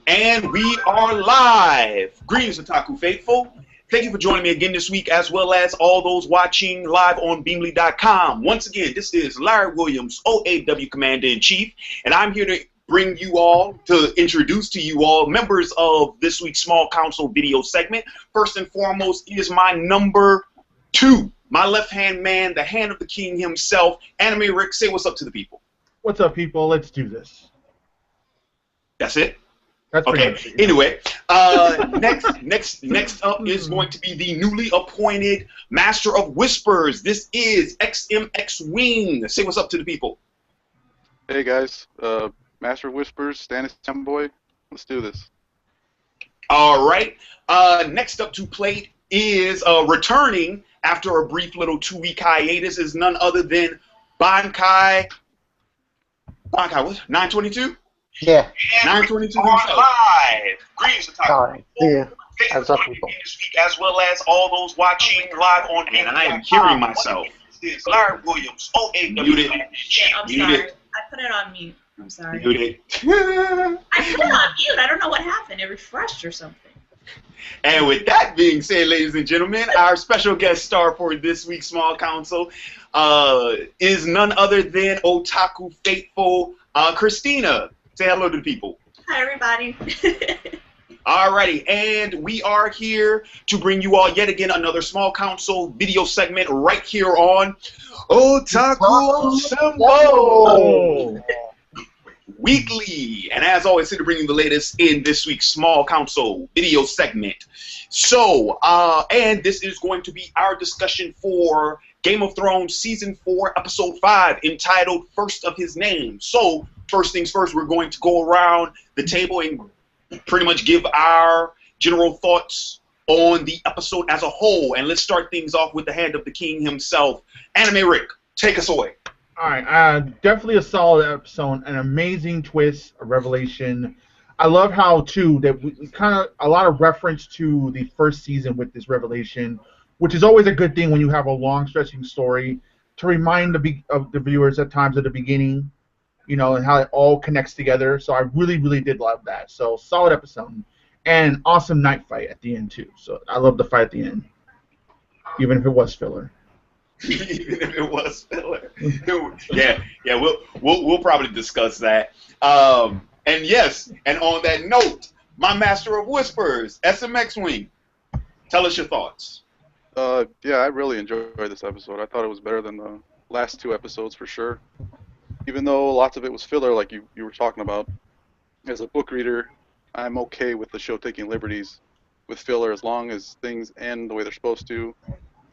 And we are live. Greetings, Otaku Faithful. Thank you for joining me again this week, as well as all those watching live on Beamly.com. Once again, this is Larry Williams, OAW Commander-in-Chief, and I'm here to bring you all, to introduce to you all, members of this week's Small Council video segment. First and foremost is my number 2, my left-hand man, the hand of the king himself, Animerick. Say what's up to the people. What's up, people? Let's do this. That's it? That's okay. Anyway, next up is going to be the newly appointed Master of Whispers. This is SMX Wing. Say what's up to the people. Hey guys, Master of Whispers, Stannis Boy. Let's do this. All right. Next up to plate is returning after a brief little 2-week hiatus is none other than Bankai. Bankai, what? 922? Yeah. 922 himself. Live. Greetings, Sorry. Yeah. As up, people. This week, as well as all those watching live on, and I am hearing myself. This is Larry Williams, OAW. Muted. I'm sorry. I put it on mute. I'm sorry. Muted. I put it on mute. I don't know what happened. It refreshed or something. And with that being said, ladies and gentlemen, our special guest star for this week's Small Council is none other than Otaku Faithful, Krystina. Say hello to the people. Hi, everybody. Alrighty, and we are here to bring you all yet again another Small Council video segment right here on Otaku Assemble Weekly. And as always, here to bring you the latest in this week's Small Council video segment. So, and this is going to be our discussion for Game of Thrones Season 4, Episode 5, entitled First of His Name. So, first things first, we're going to go around the table and pretty much give our general thoughts on the episode as a whole. And let's start things off with the hand of the king himself. Animerick, take us away. All right, definitely a solid episode, an amazing twist, a revelation. I love how, too, that we kind of, a lot of reference to the first season with this revelation, which is always a good thing when you have a long, stretching story, to remind the viewers at times at the beginning, you know, and how it all connects together. So I really, really did love that. So solid episode. And awesome night fight at the end, too. So I love the fight at the end, even if it was filler. Even if it was filler. yeah, we'll probably discuss that. And yes, and on that note, my Master of Whispers, SMX Wing, tell us your thoughts. Yeah, I really enjoyed this episode. I thought it was better than the last 2 episodes for sure. Even though lots of it was filler, like you were talking about. As a book reader, I'm okay with the show taking liberties with filler as long as things end the way they're supposed to.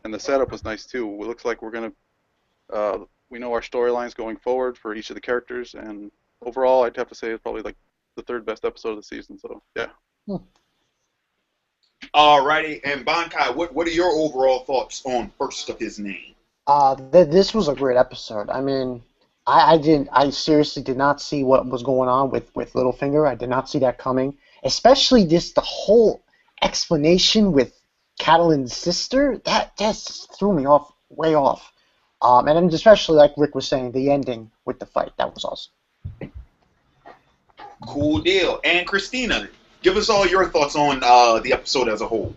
And the setup was nice too. It looks like we're gonna, we know our storylines going forward for each of the characters, and overall, I'd have to say it's probably like the 3rd best episode of the season. So yeah. Alrighty, and Bankai, what are your overall thoughts on First of His Name? This was a great episode. I mean, I seriously did not see what was going on with Littlefinger. I did not see that coming. Especially the whole explanation with Catelyn's sister, that just threw me off, way off. And then especially, like Rick was saying, the ending with the fight, that was awesome. Cool deal. And Krystina, give us all your thoughts on the episode as a whole.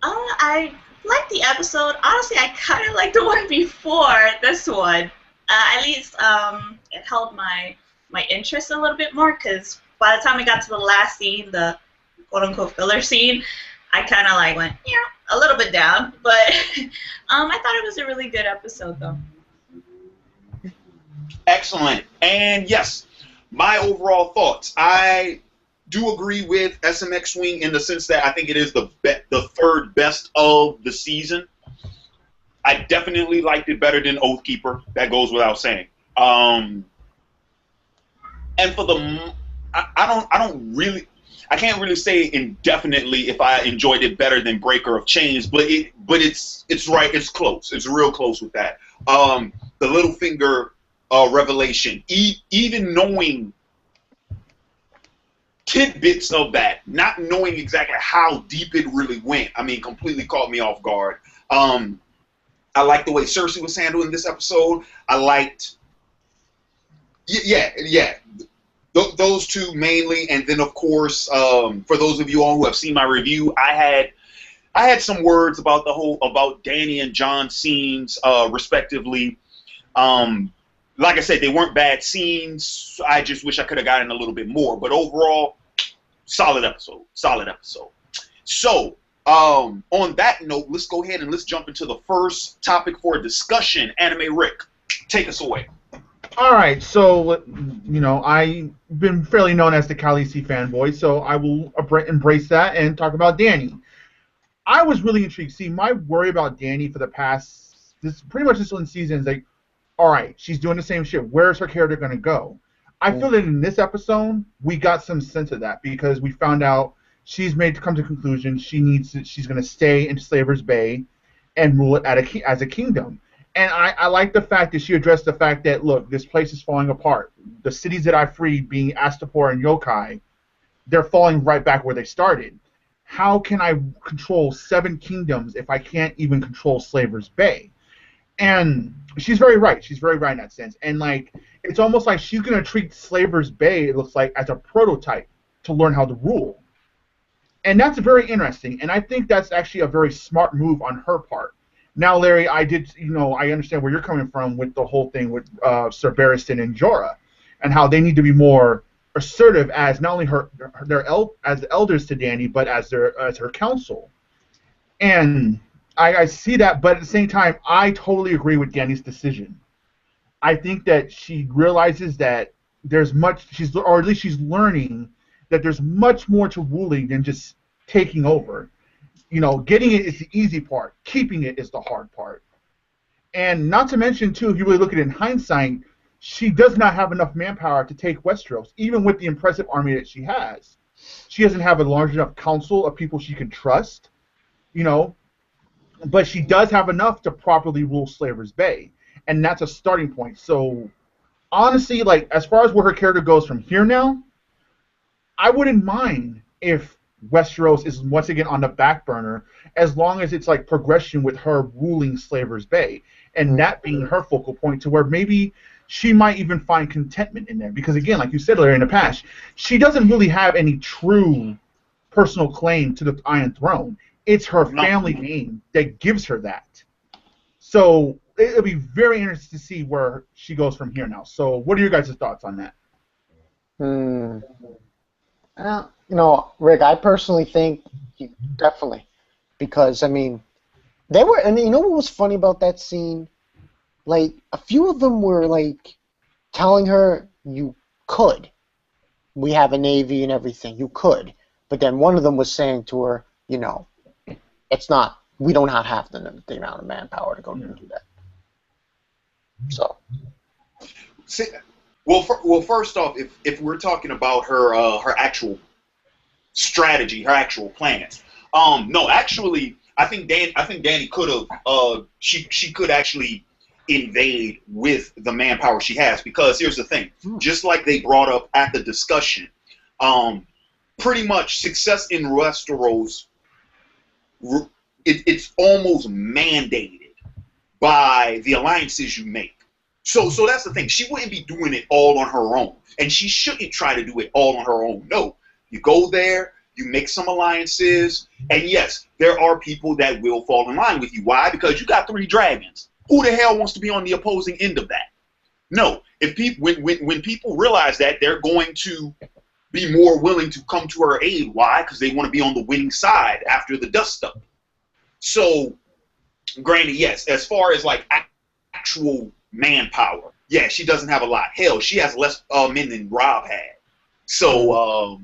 I liked the episode. Honestly, I kind of liked the one before this one. At least it held my interest a little bit more, because by the time we got to the last scene, the quote-unquote filler scene, I kind of like went, a little bit down, but I thought it was a really good episode, though. Excellent. And yes, my overall thoughts. I do agree with SMX Wing in the sense that I think it is the 3rd best of the season. I definitely liked it better than Oathkeeper. That goes without saying. And for the, I can't really say indefinitely if I enjoyed it better than Breaker of Chains, but it's right, it's close, it's real close with that. The Littlefinger revelation, even knowing tidbits of that, not knowing exactly how deep it really went, I mean, completely caught me off guard. I liked the way Cersei was handled in this episode. I liked, yeah. those two mainly, and then of course, for those of you all who have seen my review, I had some words about about Dany and Jon's scenes, respectively. Like I said, they weren't bad scenes. I just wish I could have gotten a little bit more. But overall, solid episode. Solid episode. So, on that note, let's go ahead and let's jump into the first topic for discussion. Anime Rick, take us away. All right, so, you know, I've been fairly known as the Khaleesi fanboy, so I will embrace that and talk about Dany. I was really intrigued. See, my worry about Dany for the past, pretty much this one season is like, all right, she's doing the same shit. Where's her character going to go? I feel that in this episode, we got some sense of that because we found out she's made to come to the conclusion she's going to stay in Slaver's Bay and rule it as a kingdom. And I like the fact that she addressed the fact that, look, this place is falling apart. The cities that I freed, being Astapor and Yokai, they're falling right back where they started. How can I control 7 kingdoms if I can't even control Slaver's Bay? And she's very right. She's very right in that sense. And, like, it's almost like she's going to treat Slaver's Bay, it looks like, as a prototype to learn how to rule. And that's very interesting. And I think that's actually a very smart move on her part. Now, Larry, I understand where you're coming from with the whole thing with Sir Barristan and Jorah, and how they need to be more assertive as not only as elders to Dany, but as her counsel. And I see that, but at the same time, I totally agree with Dany's decision. I think that she realizes that there's much, or at least she's learning that there's much more to ruling than just taking over. You know, getting it is the easy part. Keeping it is the hard part. And not to mention, too, if you really look at it in hindsight, she does not have enough manpower to take Westeros, even with the impressive army that she has. She doesn't have a large enough council of people she can trust, you know, but she does have enough to properly rule Slaver's Bay, and that's a starting point. So, honestly, like, as far as where her character goes from here now, I wouldn't mind if Westeros is once again on the back burner, as long as it's like progression with her ruling Slaver's Bay, and that being her focal point to where maybe she might even find contentment in there. Because again, like you said earlier in the past, she doesn't really have any true personal claim to the Iron Throne. It's her family name that gives her that. So it'll be very interesting to see where she goes from here now. So what are your guys' thoughts on that? You know, Rick, I personally think definitely, because I mean, and you know what was funny about that scene? Like, a few of them were like telling her you could. We have a navy and everything. You could, but then one of them was saying to her, you know, it's not. We don't have the amount of manpower to go do that. So. Well, first off, if we're talking about her actual strategy, her actual plans, no, actually, I think Dany could have, she could actually invade with the manpower she has, because here's the thing, just like they brought up at the discussion, pretty much success in Westeros, it's almost mandated by the alliances you make. So that's the thing. She wouldn't be doing it all on her own, and she shouldn't try to do it all on her own. No, you go there, you make some alliances, and yes, there are people that will fall in line with you. Why? Because you got 3 dragons. Who the hell wants to be on the opposing end of that? No. If when people realize that, they're going to be more willing to come to her aid. Why? Because they want to be on the winning side after the dust up. So, granted, yes, as far as like actual manpower, yeah, she doesn't have a lot. Hell, she has less men than Rob had. So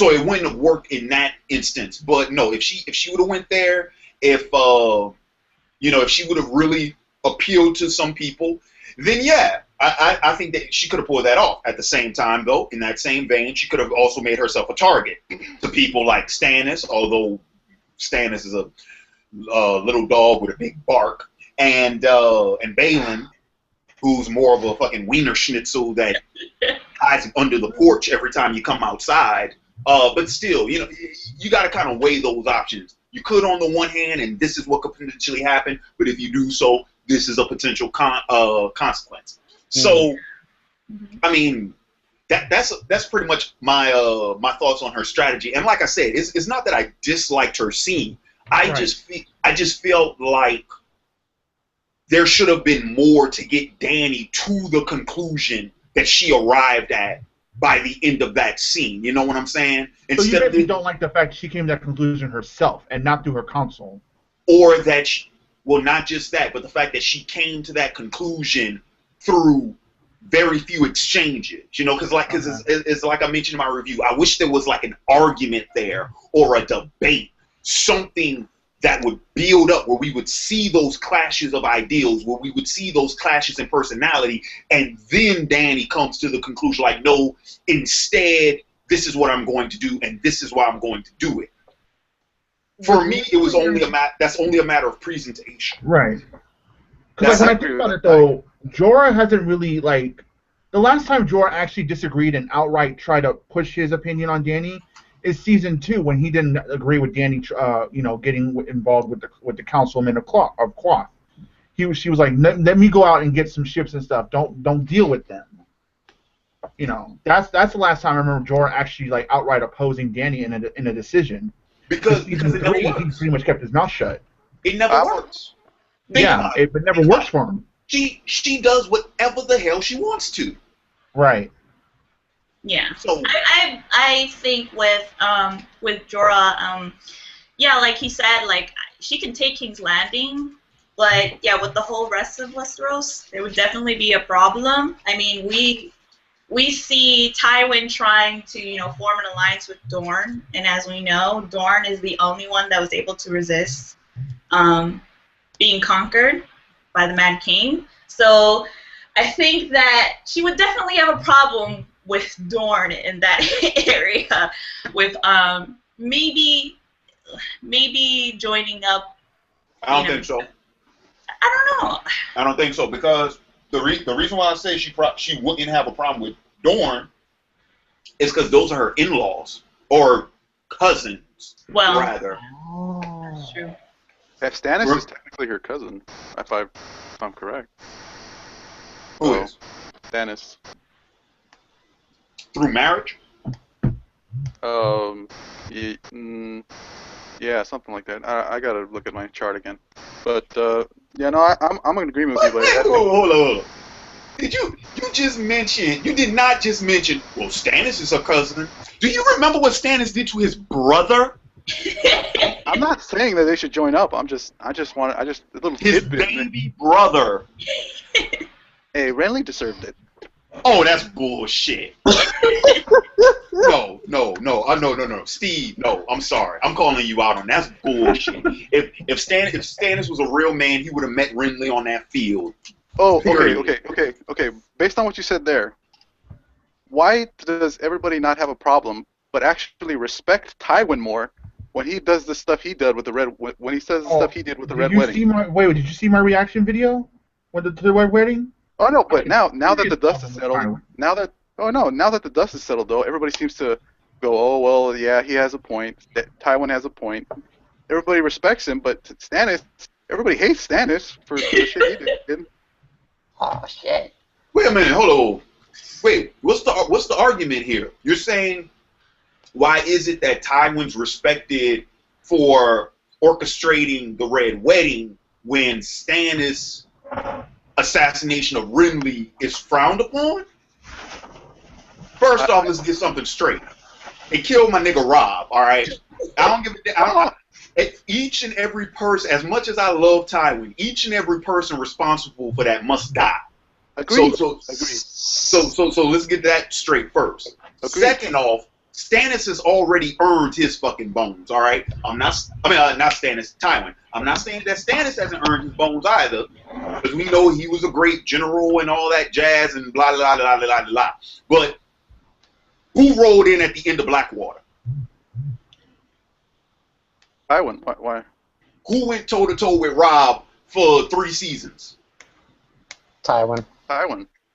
it wouldn't have worked in that instance. But no, if she would have went there, if she would have really appealed to some people, then yeah, I think that she could have pulled that off. At the same time, though, in that same vein, she could have also made herself a target to people like Stannis, although Stannis is a little dog with a big bark, and Balin, who's more of a fucking wiener schnitzel that hides under the porch every time you come outside. But still, you got to kind of weigh those options. You could, on the one hand, and this is what could potentially happen, but if you do so, this is a potential consequence. So, I mean, that's pretty much my my thoughts on her strategy. And like I said, it's not that I disliked her scene. I just felt like there should have been more to get Dany to the conclusion that she arrived at by the end of that scene. You know what I'm saying? So you basically don't like the fact she came to that conclusion herself and not through her counsel. Or that, well, not just that, but the fact that she came to that conclusion through very few exchanges. You know, because it's like I mentioned in my review, I wish there was like an argument there or a debate, something that would build up where we would see those clashes of ideals, where we would see those clashes in personality, and then Dany comes to the conclusion like, no, instead, this is what I'm going to do, and this is why I'm going to do it. For me, it was only that's only a matter of presentation. Right. Because when I think about it, though, Jorah hasn't really, like, the last time Jorah actually disagreed and outright tried to push his opinion on Dany is season 2 when he didn't agree with Dany, getting involved with the councilman of Quoth. She was like, let me go out and get some ships and stuff. Don't deal with them. You know, that's the last time I remember Jorah actually like outright opposing Dany in a decision. Because he pretty much kept his mouth shut. It never works. It never works for him. She does whatever the hell she wants to. Right. Yeah. So I think with Jorah, yeah, like he said, like she can take King's Landing, but yeah, with the whole rest of Westeros, there would definitely be a problem. I mean, we see Tywin trying to, form an alliance with Dorne, and as we know, Dorne is the only one that was able to resist being conquered by the Mad King. So I think that she would definitely have a problem with Dorne in that area, with maybe joining up. I don't think so. I don't know. I don't think so, because the reason why I say she wouldn't have a problem with Dorne is because those are her in-laws or cousins, rather. That's true. Stannis is technically her cousin, if I'm correct. Who is? Stannis. Through marriage? Yeah, something like that. I gotta look at my chart again. But yeah, no, I'm in agreement with you. But hold on. You did not just mention, well, Stannis is her cousin. Do you remember what Stannis did to his brother? I'm not saying that they should join up. I just a little his tidbit. Baby brother. Hey, Renly deserved it. Oh, that's bullshit. No. Steve, no, I'm sorry. I'm calling you out on that. That's bullshit. If Stannis was a real man, he would have met Renly on that field. Oh, okay. Based on what you said there, why does everybody not have a problem, but actually respect Tywin more when he does the stuff he did with the red? When he says the stuff he did with the red wedding? Did you see my reaction video to the red wedding? Oh no, but now that the dust is settled, now that the dust is settled, though, everybody seems to go, oh well, yeah, he has a point. Tywin has a point. Everybody respects him, but Stannis, everybody hates Stannis for the shit he did. Oh shit! Wait a minute, hold on. Wait, what's the argument here? You're saying, why is it that Tywin's respected for orchestrating the Red Wedding when Stannis' assassination of Renly is frowned upon? First off, let's get something straight. They killed my nigga Rob, all right? I don't give a damn. Each and every person, as much as I love Tywin, each and every person responsible for that must die. Agreed. So let's get that straight first. Agreed. Second off, Stannis has already earned his fucking bones, all right? Not Stannis, Tywin. I'm not saying that Stannis hasn't earned his bones either, because we know he was a great general and all that jazz and blah, blah, blah, blah, blah, blah. But who rolled in at the end of Blackwater? Tywin. Why? Who went toe-to-toe with Rob for 3 seasons? Tywin.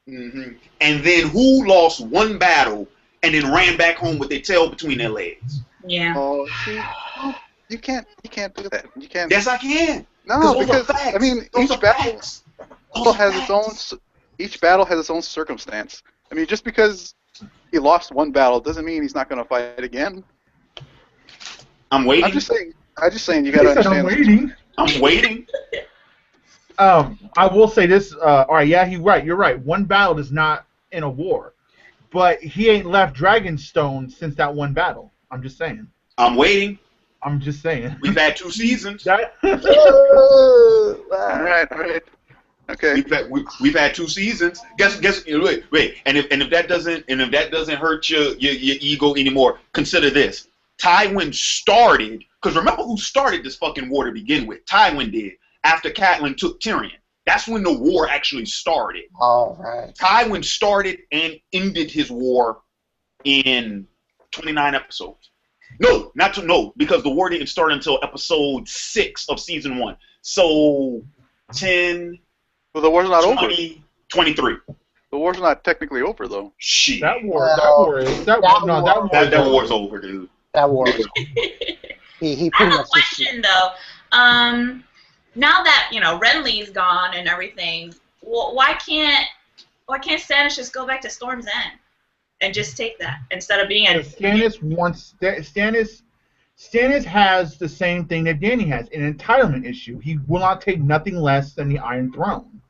Mm-hmm. And then who lost one battle and then ran back home with their tail between their legs? Yeah. Oh, see, you can't do that. You can't. Yes, I can. No, because I mean, each battle has its own circumstance. I mean, just because he lost one battle doesn't mean he's not going to fight again. I'm waiting. I'm just saying you got to understand. I'm waiting. I'm waiting. I will say this. All right, yeah, you're right. One battle is not in a war, but he ain't left Dragonstone since that one battle. I'm just saying. I'm waiting. I'm just saying. We've had 2 seasons. All right. Okay. We've had 2 seasons. Guess. Wait. And if that doesn't hurt your ego anymore, consider this. Tywin started, because remember who started this fucking war to begin with? Tywin did. After Catelyn took Tyrion. That's when the war actually started. All right. Tywin started and ended his war in 29 episodes. No, because the war didn't start until episode 6 of season 1. So 10. Well, the war's not 20, over. 23. The war's not technically over though. Shit. That war war's over, dude. That war. He I pretty have a much. question though. Now that Renly's gone and everything, why can't Stannis just go back to Storm's End and just take that instead of being at Stannis has the same thing that Dany has, an entitlement issue. He will not take nothing less than the Iron Throne.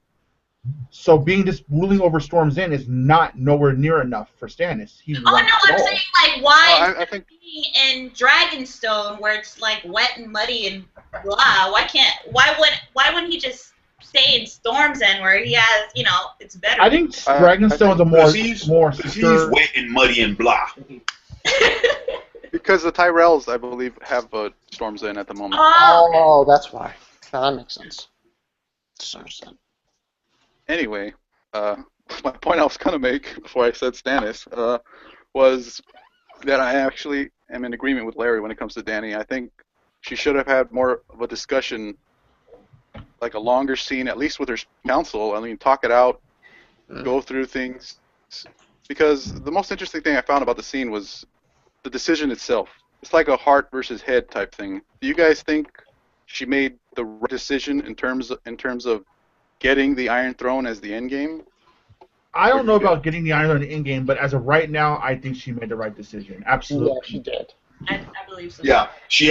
So being just ruling over Storm's End is not nowhere near enough for Stannis. I'm saying like why I think being in Dragonstone where it's like wet and muddy and blah. Why wouldn't he just stay in Storm's End where he has it's better. I think Dragonstone's a more he's secure. wet and muddy and blah. because the Tyrells, I believe, have Storm's End at the moment. Oh, that's why. Now that makes sense. Anyway, my point I was going to make before I said Stannis was that I actually am in agreement with Larry when it comes to Dany. I think she should have had more of a discussion, like a longer scene, at least with her council. I mean, talk it out, go through things. Because the most interesting thing I found about the scene was the decision itself. It's like a heart versus head type thing. Do you guys think she made the right decision in terms of getting the Iron Throne as the end game? I don't know about getting the Iron Throne in the end game, but as of right now, I think she made the right decision. Absolutely. Yeah, she did. I believe so. Yeah, she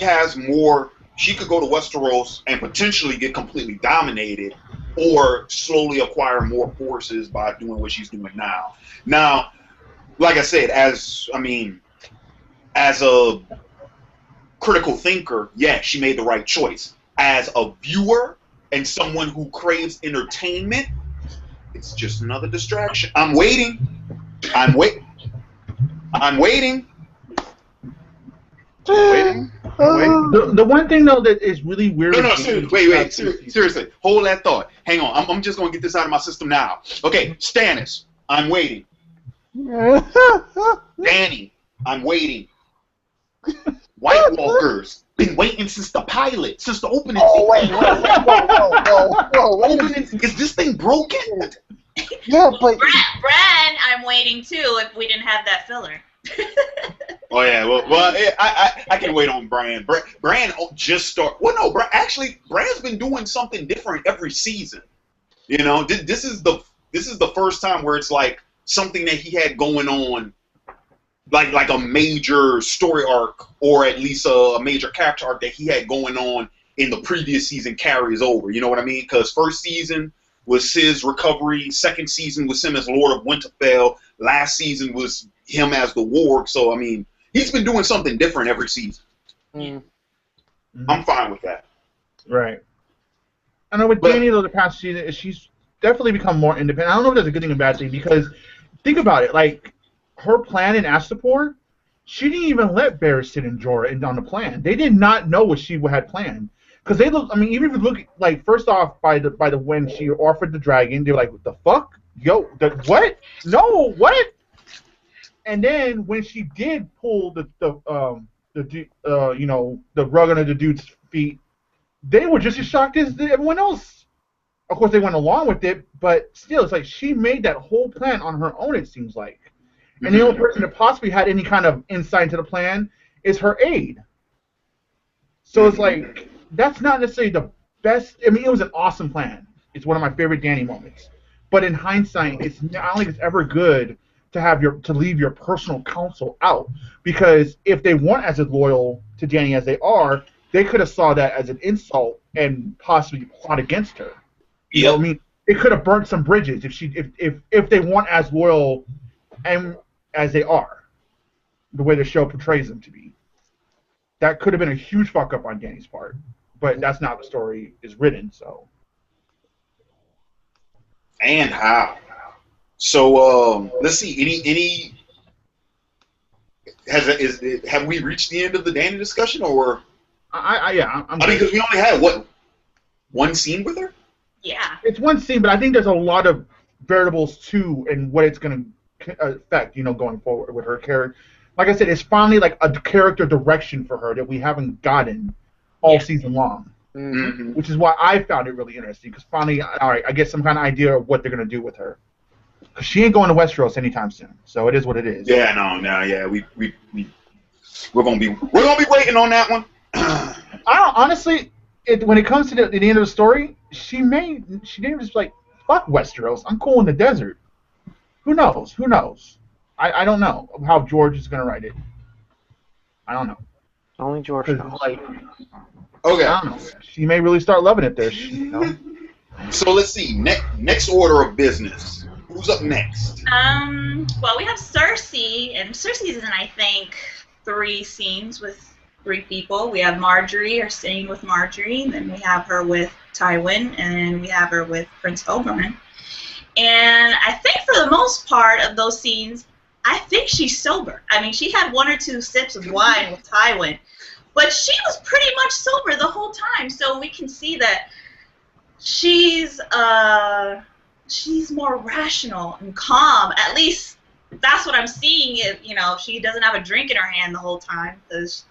has more. She could go to Westeros and potentially get completely dominated, or slowly acquire more forces by doing what she's doing now. Now, like I said, as a critical thinker, yeah, she made the right choice. As a viewer and someone who craves entertainment, it's just another distraction. I'm waiting. The one thing though that is really weird. No, seriously. Hold that thought. Hang on. I'm just gonna get this out of my system now. Okay, Stannis, I'm waiting. Dany, I'm waiting. White Walkers, been waiting since the pilot, since the opening. Oh wait, whoa. Is this thing broken? Yeah, but Bran, I'm waiting too. If we didn't have that filler. Oh yeah, well, I can wait on Bran. Bran just start. Well, no, Bran's been doing something different every season. This is the first time where it's like something that he had going on, like a major story arc, or at least a major character arc that he had going on in the previous season carries over. You know what I mean? Because first season was his recovery, second season was him as Lord of Winterfell, last season was him as the Warg. So I mean, he's been doing something different every season. I'm fine with that. Right. I know with Dany though, the past season, she's definitely become more independent. I don't know if that's a good thing or a bad thing, because think about it, like her plan in Astapor, she didn't even let Varys sit and Jorah on the plan. They did not know what she had planned. Because they look, I mean, even if you look, like, first off, by the when she offered the dragon, they were like, what the fuck? Yo, what? No, what? And then when she did pull the rug under the dude's feet, they were just as shocked as everyone else. Of course, they went along with it, but still, it's like she made that whole plan on her own, it seems like. And the only person that possibly had any kind of insight into the plan is her aide. So it's like, that's not necessarily the best. I mean, it was an awesome plan. It's one of my favorite Dany moments. But in hindsight, I don't think it's ever good to leave your personal counsel out, because if they weren't as loyal to Dany as they are, they could have saw that as an insult and possibly plot against her. You know what I mean? It could have burnt some bridges if they weren't as loyal and as they are, the way the show portrays them to be. That could have been a huge fuck up on Dany's part, but that's not how the story is written. So. And how? So let's see. Have we reached the end of the Dany discussion, or? Yeah. I mean, because we only had one scene with her. Yeah. It's one scene, but I think there's a lot of variables too in what it's going to affect, going forward with her character. Like I said, it's finally like a character direction for her that we haven't gotten all season long. Mm-hmm. Which is why I found it really interesting, because finally, all right, I get some kind of idea of what they're going to do with her. Because she ain't going to Westeros anytime soon, so it is what it is. Yeah, yeah, we're gonna be waiting on that one. Honestly, when it comes to the end of the story, she may just like, fuck Westeros, I'm cool in the desert. Who knows? I don't know how George is gonna write it. I don't know. Only George knows. Like, okay. I don't know. She may really start loving it there. So let's see. Next order of business. Who's up next? Well, we have Cersei, and Cersei's in, I think, 3 scenes with 3 people. We have Margaery, her scene with Margaery, then we have her with Tywin, and we have her with Prince Oberyn. And I think for the most part of those scenes, I think she's sober. I mean, she had 1 or 2 sips of wine with Tywin, but she was pretty much sober the whole time. So we can see that she's more rational and calm. At least that's what I'm seeing. If she doesn't have a drink in her hand the whole time, because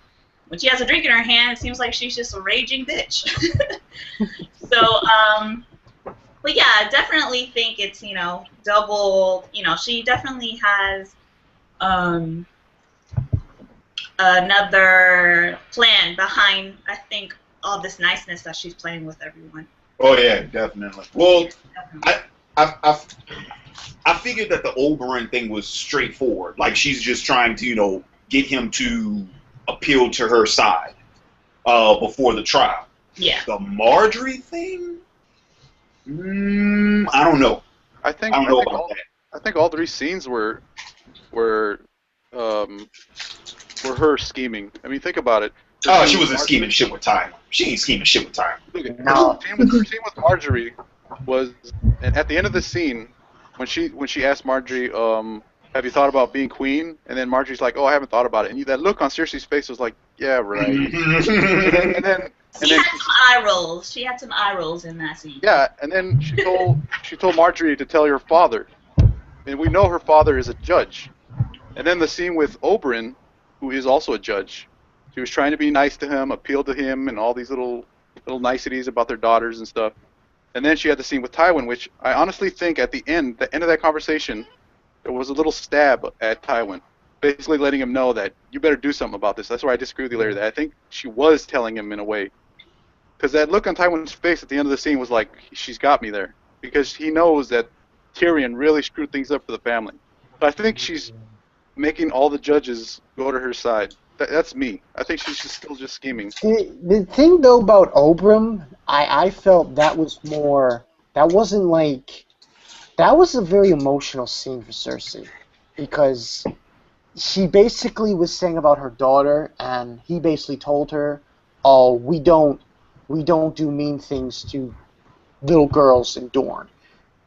when she has a drink in her hand, it seems like she's just a raging bitch. So, but yeah, I definitely think it's, double, she definitely has another plan behind, I think, all this niceness that she's playing with everyone. Oh yeah, definitely. Well, I figured that the Oberyn thing was straightforward. Like, she's just trying to, get him to appeal to her side before the trial. Yeah. The Margaery thing? I don't know. I think all 3 scenes were her scheming. I mean, think about it. Oh, she wasn't scheming shit with time. She ain't scheming shit with time. No. Her scene with Margaery was, and at the end of the scene, when she asked Margaery, have you thought about being queen? And then Margaery's like, oh, I haven't thought about it. And that look on Cersei's face was like, yeah, right. and then she had some eye rolls. She had some eye rolls in that scene. Yeah, and then she told Margaery to tell her father, and we know her father is a judge. And then the scene with Oberyn, who is also a judge, she was trying to be nice to him, appeal to him, and all these little niceties about their daughters and stuff. And then she had the scene with Tywin, which I honestly think at the end of that conversation, there was a little stab at Tywin, basically letting him know that you better do something about this. That's where I disagree with you later. That I think she was telling him in a way. Because that look on Tywin's face at the end of the scene was like, she's got me there. Because he knows that Tyrion really screwed things up for the family. So I think she's making all the judges go to her side. That's me. I think she's still just scheming. The thing, though, about Oberyn, I felt that was more... That wasn't like... That was a very emotional scene for Cersei. Because she basically was saying about her daughter, and he basically told her, oh, we don't do mean things to little girls in Dorne.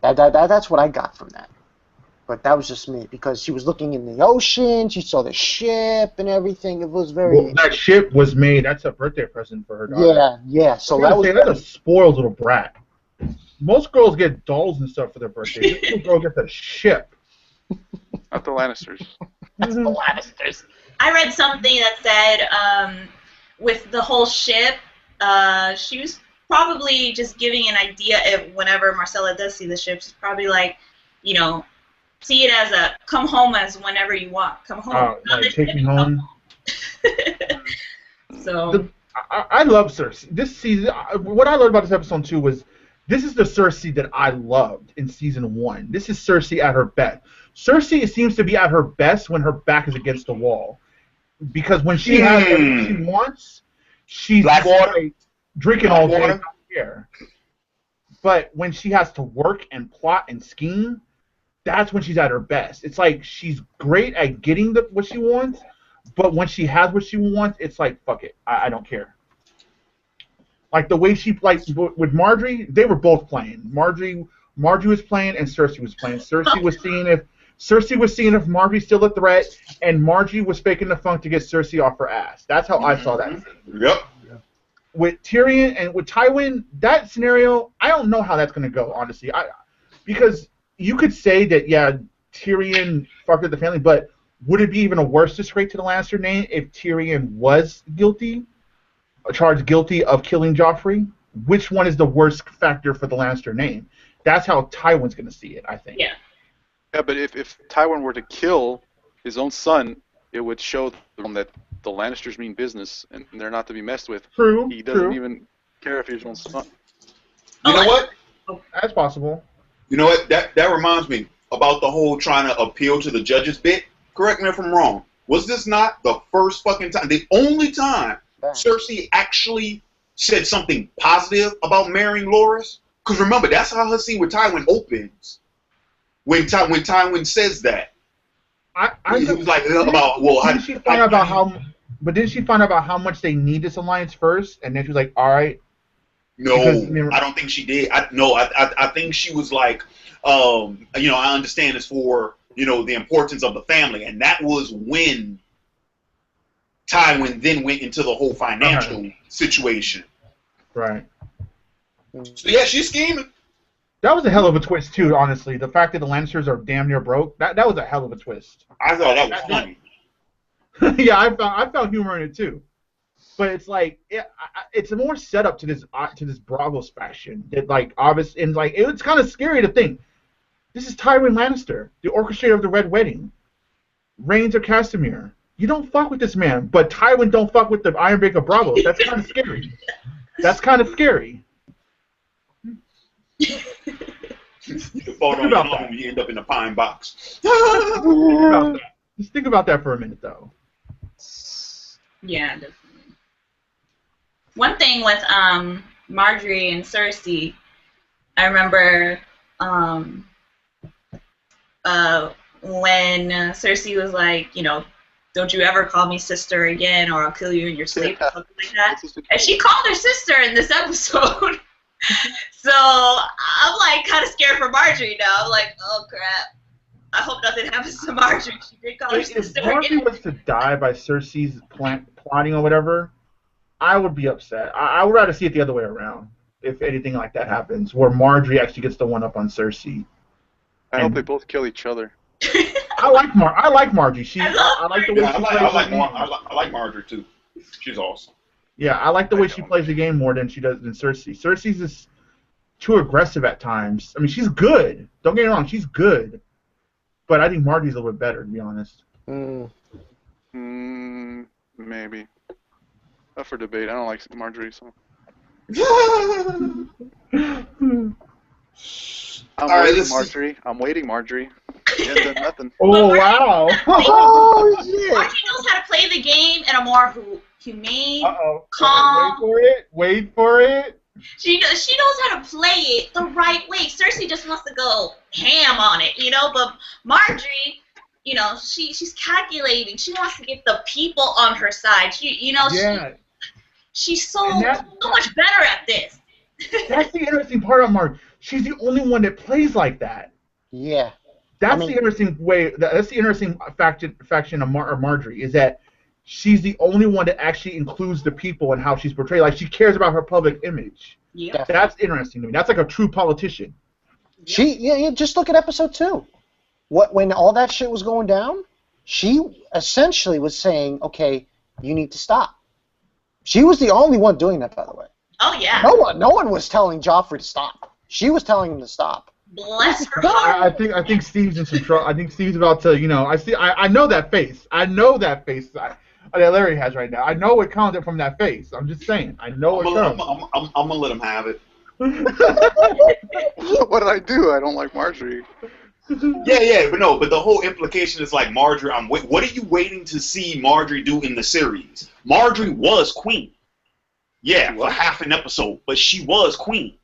That's what I got from that. But that was just me, because she was looking in the ocean, she saw the ship and everything. It was very... Well, that ship was made, that's a birthday present for her daughter. Yeah. So that's a spoiled little brat. Most girls get dolls and stuff for their birthday. This little girl gets a ship. Not the Lannisters. That's the Lannisters. I read something that said, with the whole ship, she was probably just giving an idea if whenever Marcella does see the ship, she's probably like, see it as a come home as whenever you want. Come home. Like, take me home. So I love Cersei. This season, what I learned about this episode too was This is the Cersei that I loved in season 1. This is Cersei at her best. Cersei seems to be at her best when her back is against the wall, because when she has everything she wants, she's like, drinking all day. Don't care. But when she has to work and plot and scheme, that's when she's at her best. It's like she's great at getting what she wants, but when she has what she wants, it's like, fuck it, I don't care. Like the way she with Margaery, they were both playing. Margaery was playing and Cersei was playing. Cersei was seeing if Margaery's still a threat, and Margaery was faking the funk to get Cersei off her ass. That's how I saw that scene. Yep. With Tyrion and with Tywin, that scenario, I don't know how that's going to go, honestly. Because you could say that, yeah, Tyrion fucked with the family, but would it be even a worse disgrace to the Lannister name if Tyrion was charged guilty of killing Joffrey? Which one is the worst factor for the Lannister name? That's how Tywin's going to see it, I think. Yeah. Yeah, but if Tywin were to kill his own son, it would show them that the Lannisters mean business and they're not to be messed with. True. He doesn't even care if he's his own son. You know what? That's possible. You know what? That reminds me about the whole trying to appeal to the judges bit. Correct me if I'm wrong. Was this not the first fucking time, the only time Cersei actually said something positive about marrying Loras? Because remember, that's how her scene with Tywin opens. When Tywin says that. He was like, about, well, didn't she find out about how much they need this alliance first, and then she was like, all right. No, I don't think she did. I think she was like, I understand it's for, the importance of the family, and that was when Tywin then went into the whole financial situation. Right. So yeah, she's scheming. That was a hell of a twist too, honestly. The fact that the Lannisters are damn near broke, that was a hell of a twist. I thought that was funny. Yeah, I found humor in it too. But it's like it's a more setup to this Bravos faction that like obvious and like it's kind of scary to think this is Tywin Lannister, the orchestrator of the Red Wedding, Reigns of Castamere. You don't fuck with this man, but Tywin don't fuck with the Ironbreaker Bravos. That's kind of scary. That's kind of scary. You fall on your own, you end up in a pine box. Just think about that for a minute, though. Yeah, definitely. One thing with Margaery and Cersei, I remember when Cersei was like, don't you ever call me sister again, or I'll kill you in your sleep, or something like that. And she called her sister in this episode. So I'm like kind of scared for Margaery now. I'm like, oh crap. I hope nothing happens to Margaery. She did call her sister. If Margaery was to die by Cersei's plotting or whatever, I would be upset. I would rather see it the other way around. If anything like that happens, where Margaery actually gets the one up on Cersei. I hope they both kill each other. I like Margaery. I like the way she plays. I like Margaery too. She's awesome. Yeah, I like the way she plays the game more than she does than Cersei. Cersei's just too aggressive at times. I mean, she's good. Don't get me wrong, she's good. But I think Margaery's a little bit better, to be honest. Maybe. Up for debate. I don't like Margaery, so. I'm waiting, Margaery. She hasn't done nothing. Oh, wow. Oh, shit. Margaery knows how to play the game in a more humane, calm. Wait for it. She knows how to play it the right way. Cersei just wants to go ham on it, But Margaery, she's calculating. She wants to get the people on her side. She's so much better at this. That's the interesting part of Margaery. She's the only one that plays like that. Yeah. That's the interesting way. That's the interesting faction of Margaery is that she's the only one that actually includes the people and how she's portrayed. Like she cares about her public image. Yeah. That's interesting to me. That's like a true politician. Just look at episode 2. When all that shit was going down, she essentially was saying, "Okay, you need to stop." She was the only one doing that, by the way. Oh yeah. No one was telling Joffrey to stop. She was telling him to stop. Bless her heart. I think Steve's in some trouble. I think Steve's about to, I know that face. I know that face that Larry has right now. I know it comes from that face. I'm just saying. I know it comes. I'm gonna let him have it. What did I do? I don't like Marjorie. Yeah, but the whole implication is like Marjorie. What are you waiting to see Marjorie do in the series? Marjorie was queen. Yeah, for half an episode, but she was queen.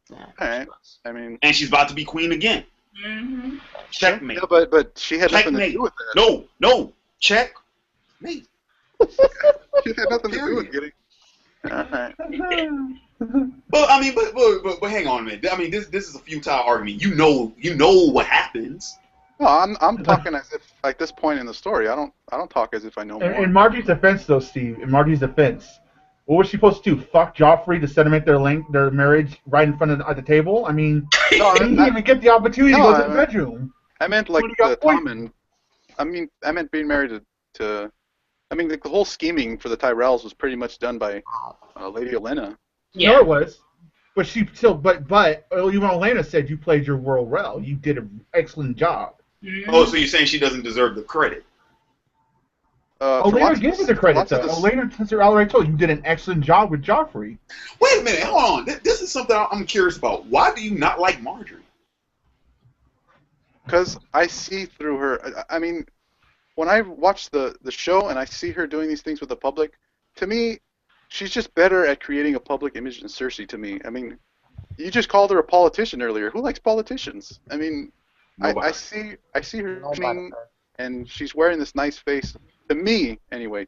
Yeah, Alright. I mean, And she's about to be queen again. Mm-hmm. Checkmate. yeah, but she had nothing to Checkmate. do with that. No. Checkmate. She had nothing to do with getting. Alright. But I mean, but hang on a minute. I mean, this is a futile argument. You know what happens. No, I'm talking as if like this point in the story. I don't talk as if I know more. In Marjorie's defense, though, Steve, in Marjorie's defense, what was she supposed to do? Fuck Joffrey to cement their marriage right in front of at the table? I mean, No, she didn't even get the opportunity to go to the I- bedroom. I meant like What do you got the Tommen. I meant being married to. I mean, the whole scheming for the Tyrells was pretty much done by Lady Olenna. No, it was. But she still, but even Elena said you played your role well. You did an excellent job. Oh, so you're saying she doesn't deserve the credit? Elena gave her the credit, though. Elena already told you did an excellent job with Joffrey. Wait a minute, hold on. This is something I'm curious about. Why do you not like Marjorie? Because I see through her. I mean, when I watch the show and I see her doing these things with the public, to me, she's just better at creating a public image than Cersei. To me, I mean, you just called her a politician earlier. Who likes politicians? I mean, I see her Nobody. and she's wearing this nice face. To me, anyway,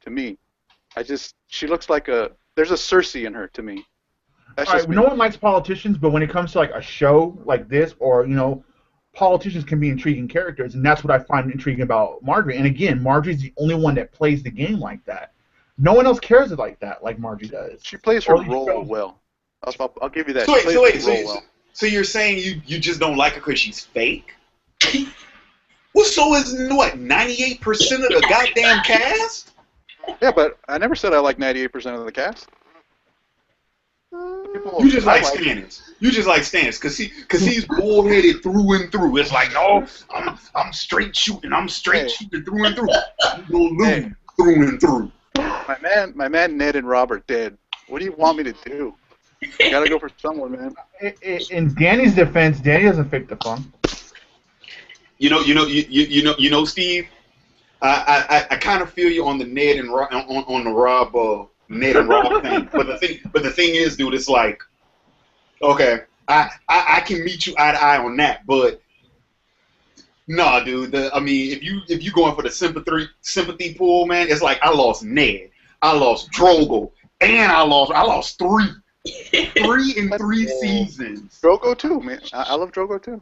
she looks like there's a Cersei in her to me. That's All just right, me. no one likes politicians, but when it comes to like a show like this, or politicians can be intriguing characters, and that's what I find intriguing about Marjorie. And again, Marjorie's the only one that plays the game like that. No one else cares it like that, like Marjorie does. She plays her Or these role shows. well. I'll give you that. So She plays her role well. so you're saying you just don't like her because she's fake? Well, so is 98% of the goddamn cast? Yeah, but I never said I like 98% of the cast. You just like Stannis. You just like Stannis because he's bullheaded through and through. It's like, no, I'm straight shooting. I'm straight shooting through and through. I'm gonna lose through and through. My man Ned and Robert dead. What do you want me to do? I gotta go for someone, man. In Danny's defense, Danny doesn't fake the fun. You know, Steve. I kind of feel you on the Ned and Rob, on the Rob Ned and Rob thing. But the thing is, dude, it's like, okay, I can meet you eye to eye on that, but nah, dude. I mean, if you going for the sympathy pool, man, it's like I lost Ned, I lost Drogo, and I lost three in 3 seasons. Drogo too, man. I love Drogo too.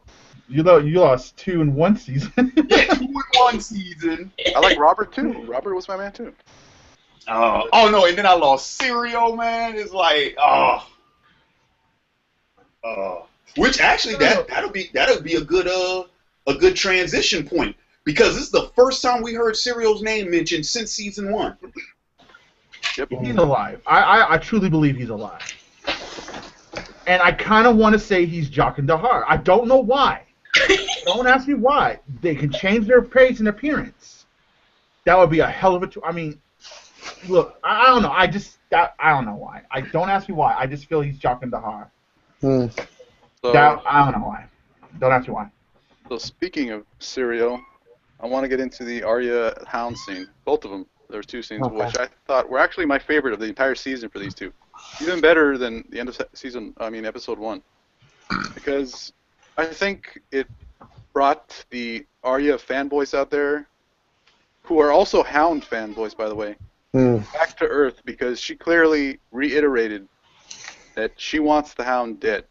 You lost 2 in 1 season. Yeah, 2 in 1 season. I like Robert too. Robert was my man too. Oh no, and then I lost Serial, man. It's like, which actually that'll be a good transition point because this is the first time we heard Serial's name mentioned since season 1. Yep. He's alive. I truly believe he's alive. And I kind of want to say he's Jaqen Dahar. I don't know why. Don't ask me why. They can change their face and appearance. That would be a hell of a... I mean, look, I don't know. I don't know why. Don't ask me why. I just feel he's Jaqen Dahar. So, I don't know why. Don't ask me why. So speaking of Serial, I want to get into the Arya Hound scene. Both of them. There were 2 scenes, which I thought were actually my favorite of the entire season for these 2. Even better than the end of episode 1. Because I think it brought the Arya fanboys out there, who are also Hound fanboys, by the way, back to Earth because she clearly reiterated that she wants the Hound dead.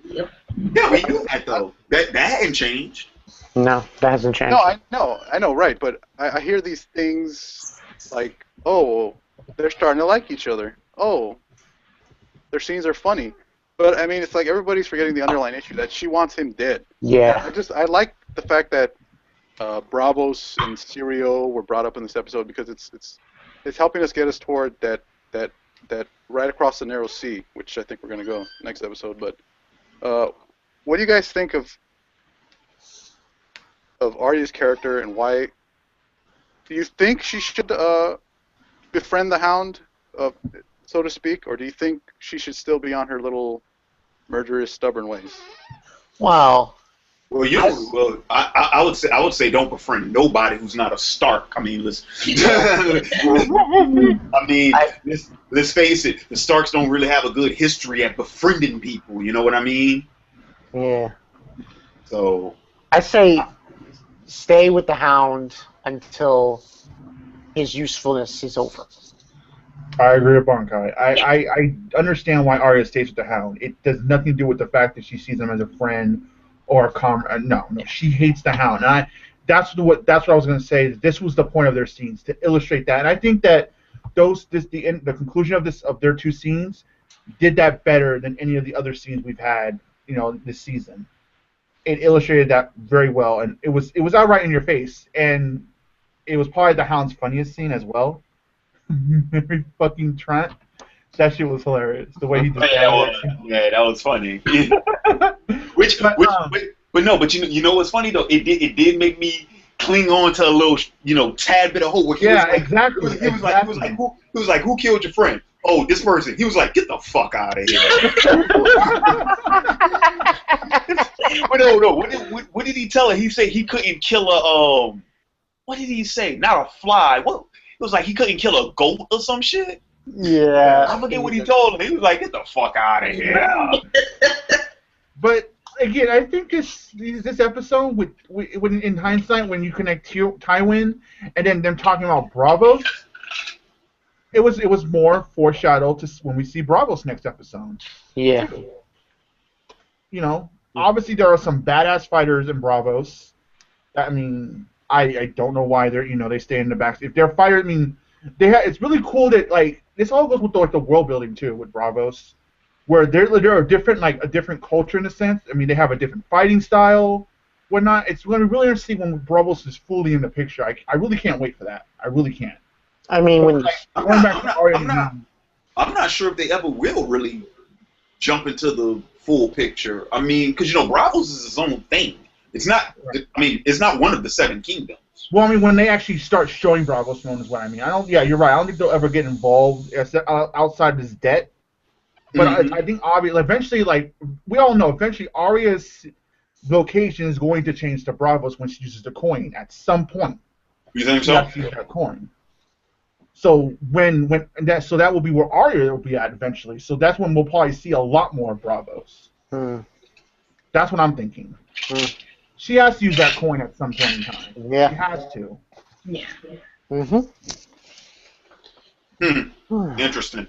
Yep. Yeah, we knew that though. That hadn't changed. No, that hasn't changed. No, I know, right? But I hear these things like, oh, they're starting to like each other. Oh, their scenes are funny. But I mean, it's like everybody's forgetting the underlying issue that she wants him dead. Yeah. I like the fact that Bravos and Sirio were brought up in this episode because it's helping us get us toward that right across the narrow sea, which I think we're gonna go next episode. But what do you guys think of Arya's character and why? Do you think she should befriend the Hound, so to speak, or do you think she should still be on her little murderous, stubborn ways. Wow. Well, I would say don't befriend nobody who's not a Stark. I mean, let's face it. The Starks don't really have a good history at befriending people. You know what I mean? Yeah. So I say stay with the Hound until his usefulness is over. I agree with Bonkai. I understand why Arya stays with the Hound. It does nothing to do with the fact that she sees him as a friend or a comrade. No, she hates the Hound. And that's what I was going to say. This was the point of their scenes, to illustrate that. And I think that the conclusion of their two scenes did that better than any of the other scenes we've had, this season. It illustrated that very well, and it was outright in your face, and it was probably the Hound's funniest scene as well. Fucking Trent, that shit was hilarious. The way he did that was funny. But you know what's funny though? It did make me cling on to a little, tad bit of hope. Exactly. He was like, who killed your friend? Oh, this person. He was like, get the fuck out of here. But no. What did he tell her? He said he couldn't kill a what did he say? Not a fly. What? It was like he couldn't kill a goat or some shit. Yeah. I forget what he told him. He was like, get the fuck out of here. But again, I think this episode, with in hindsight, when you connect Tywin and then them talking about Braavos, it was more foreshadowed to when we see Braavos next episode. Yeah. Obviously there are some badass fighters in Braavos. I mean, I don't know why they stay in the back. If they're fighters, I mean, it's really cool that this all goes with the world building too with Braavos, where they're a different culture in a sense. I mean, they have a different fighting style, whatnot. It's going to be really interesting when Braavos is fully in the picture. I really can't wait for that. I really can't. I mean, I'm not sure if they ever will really jump into the full picture. I mean, because Braavos is its own thing. It's not. I mean, it's not one of the Seven Kingdoms. Well, I mean, when they actually start showing Braavos known is what I mean. Yeah, you're right. I don't think they'll ever get involved outside this debt. But I think obviously, eventually, we all know, eventually Arya's vocation is going to change to Braavos when she uses the coin at some point. You think so? She uses that coin. So that will be where Arya will be at eventually. So that's when we'll probably see a lot more of Braavos. That's what I'm thinking. She has to use that coin at some point in time. Yeah. She has to. Yeah. Interesting.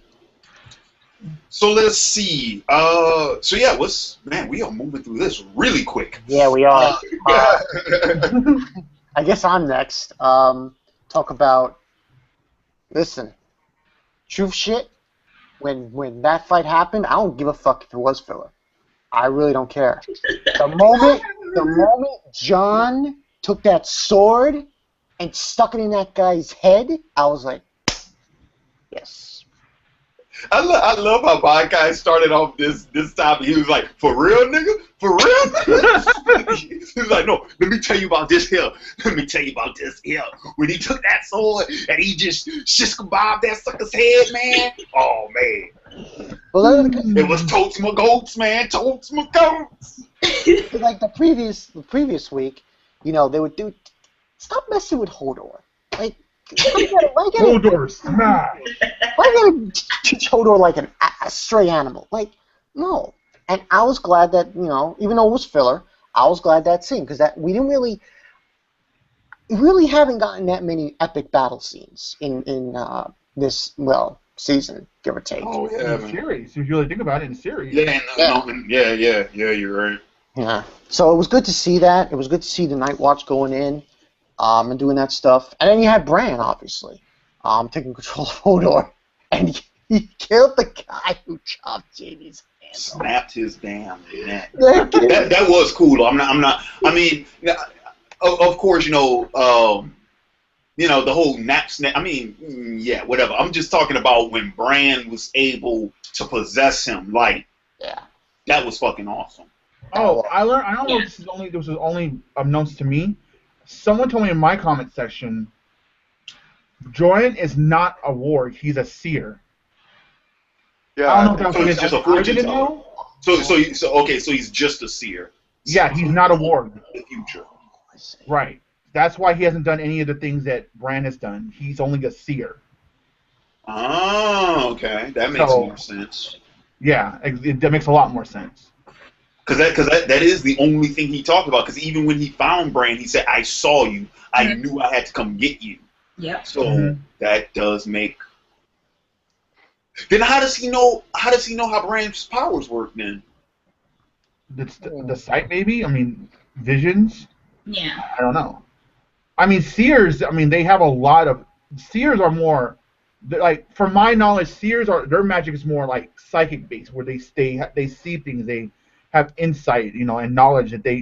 So let's see. We are moving through this really quick. Yeah, we are. I guess I'm next. Talk about. Listen, truth shit. When that fight happened, I don't give a fuck if it was filler. I really don't care. The moment Jon took that sword and stuck it in that guy's head, I was like, yes. I love how my guy started off this topic. He was like, for real, nigga? For real, nigga? He was like, no, let me tell you about this here. Let me tell you about this here. When he took that sword and he just shish-kebabbed that sucker's head, man. Oh, man. Well, it was totes my goats, man. Totes my goats. Like the previous week, they would do, stop messing with Hodor. Hodor smash. Why gotta teach Hodor like a stray animal? No. And I was glad that, even though it was filler, I was glad that scene, because we didn't really haven't gotten that many epic battle scenes in this season, give or take. Oh yeah, in series. If you really think about it, in series. Yeah, you're right. Yeah. So it was good to see that. It was good to see the Night Watch going in. And doing that stuff. And then you had Bran, obviously, taking control of Hodor. And he killed the guy who chopped Jaime's hand off. Snapped his damn neck. That was cool. I mean, of course, the whole nap snap. I mean, yeah, whatever. I'm just talking about when Bran was able to possess him. That was fucking awesome. Oh, I learned. I don't know if this was only unknowns to me. Someone told me in my comment section, Jordan is not a warg, he's a seer. Yeah, I don't know if so he's just a fortune teller. So he's just a seer. Yeah, he's not a warg. The future. I see. Right. That's why he hasn't done any of the things that Bran has done. He's only a seer. Oh, okay, that makes more sense. Yeah, that makes a lot more sense. Because that is the only thing he talked about. Because even when he found Bran, he said, "I saw you. I knew I had to come get you." Yep. So that does make. Then how does he know? How does he know how Bran's powers work then? The sight, maybe. I mean, visions. Yeah. I don't know. I mean, seers. I mean, they have a lot of seers are more. Like, from my knowledge, seers their magic is more like psychic based, where they see things, they have insight, and knowledge that they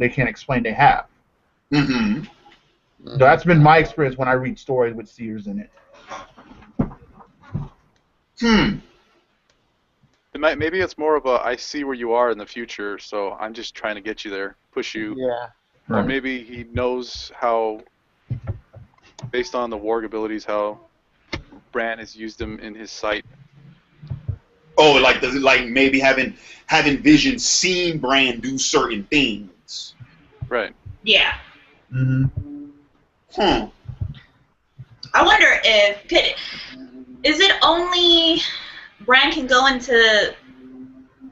can't explain. They have. Mm-hmm. So that's been my experience when I read stories with seers in it. Maybe it's more of a I see where you are in the future, so I'm just trying to get you there, push you. Yeah. Or maybe he knows how, based on the warg abilities, how Bran has used them in his sight. Oh, like maybe having vision, seen Bran do certain things. Right. Yeah. Mm-hmm. I wonder is it only Bran can go into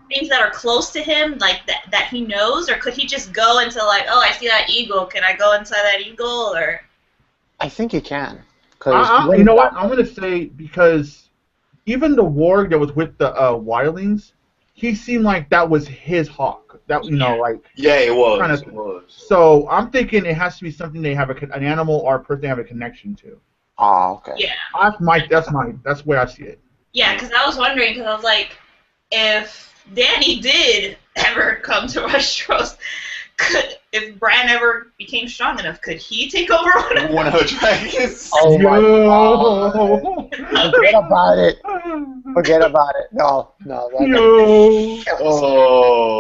things that are close to him, like that he knows, or could he just go into like, oh, I see that eagle, can I go inside that eagle, or? I think he can. You know what? I'm gonna say, because even the warg that was with the wildlings, he seemed like that was his hawk. That yeah, it was. It was. So I'm thinking it has to be something they have an animal or a person they have a connection to. Oh, okay. Yeah. That's where I see it. Yeah, because I was wondering, because I was like, if Dany did ever come to Westeros, if Bran ever became strong enough, could he take over one of her dragons? Oh my God. Forget about it. Forget about it. No.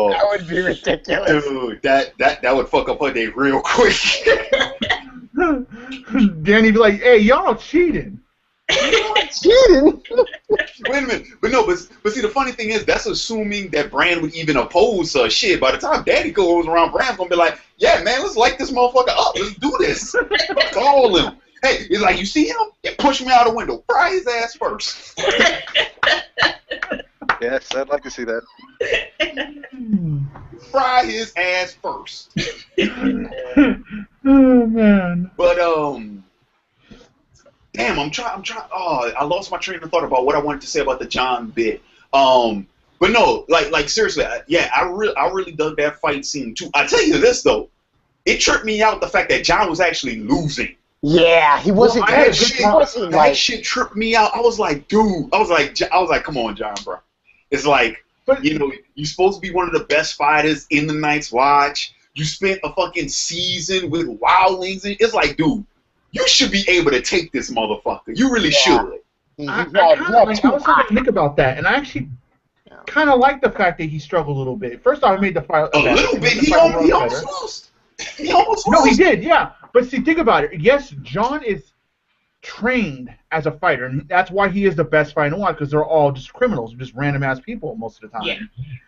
That would be ridiculous. Dude, that would fuck up her day real quick. Danny be like, "Hey, y'all cheating." Cheating? Wait a minute, but see, the funny thing is, that's assuming that Bran would even oppose her. Shit, by the time Daddy goes around, Bran's gonna be like, "Yeah, man, let's light this motherfucker up. Let's do this. Call him." Hey, he's like, "You see him? He pushed me out the window. Fry his ass first." Yes, I'd like to see that. Fry his ass first. Oh man. But damn, I'm trying. Oh, I lost my train of thought about what I wanted to say about the Jon bit. But no, like seriously, I really dug that fight scene too. I tell you this though, it tripped me out the fact that Jon was actually losing. Yeah, he wasn't. That shit tripped me out. I was like, dude. I was like, come on, Jon, bro. It's like, you're supposed to be one of the best fighters in the Night's Watch. You spent a fucking season with wildlings. It's like, dude, you should be able to take this motherfucker. You really should. I was trying to think about that, and I actually kind of like the fact that he struggled a little bit. First off, I made the fight a little bit. He almost lost. He almost lost. No, he did. Yeah, but see, think about it. Yes, Jon is trained as a fighter, and that's why he is the best fighter in the world, because they're all just criminals, just random ass people most of the time. Yeah.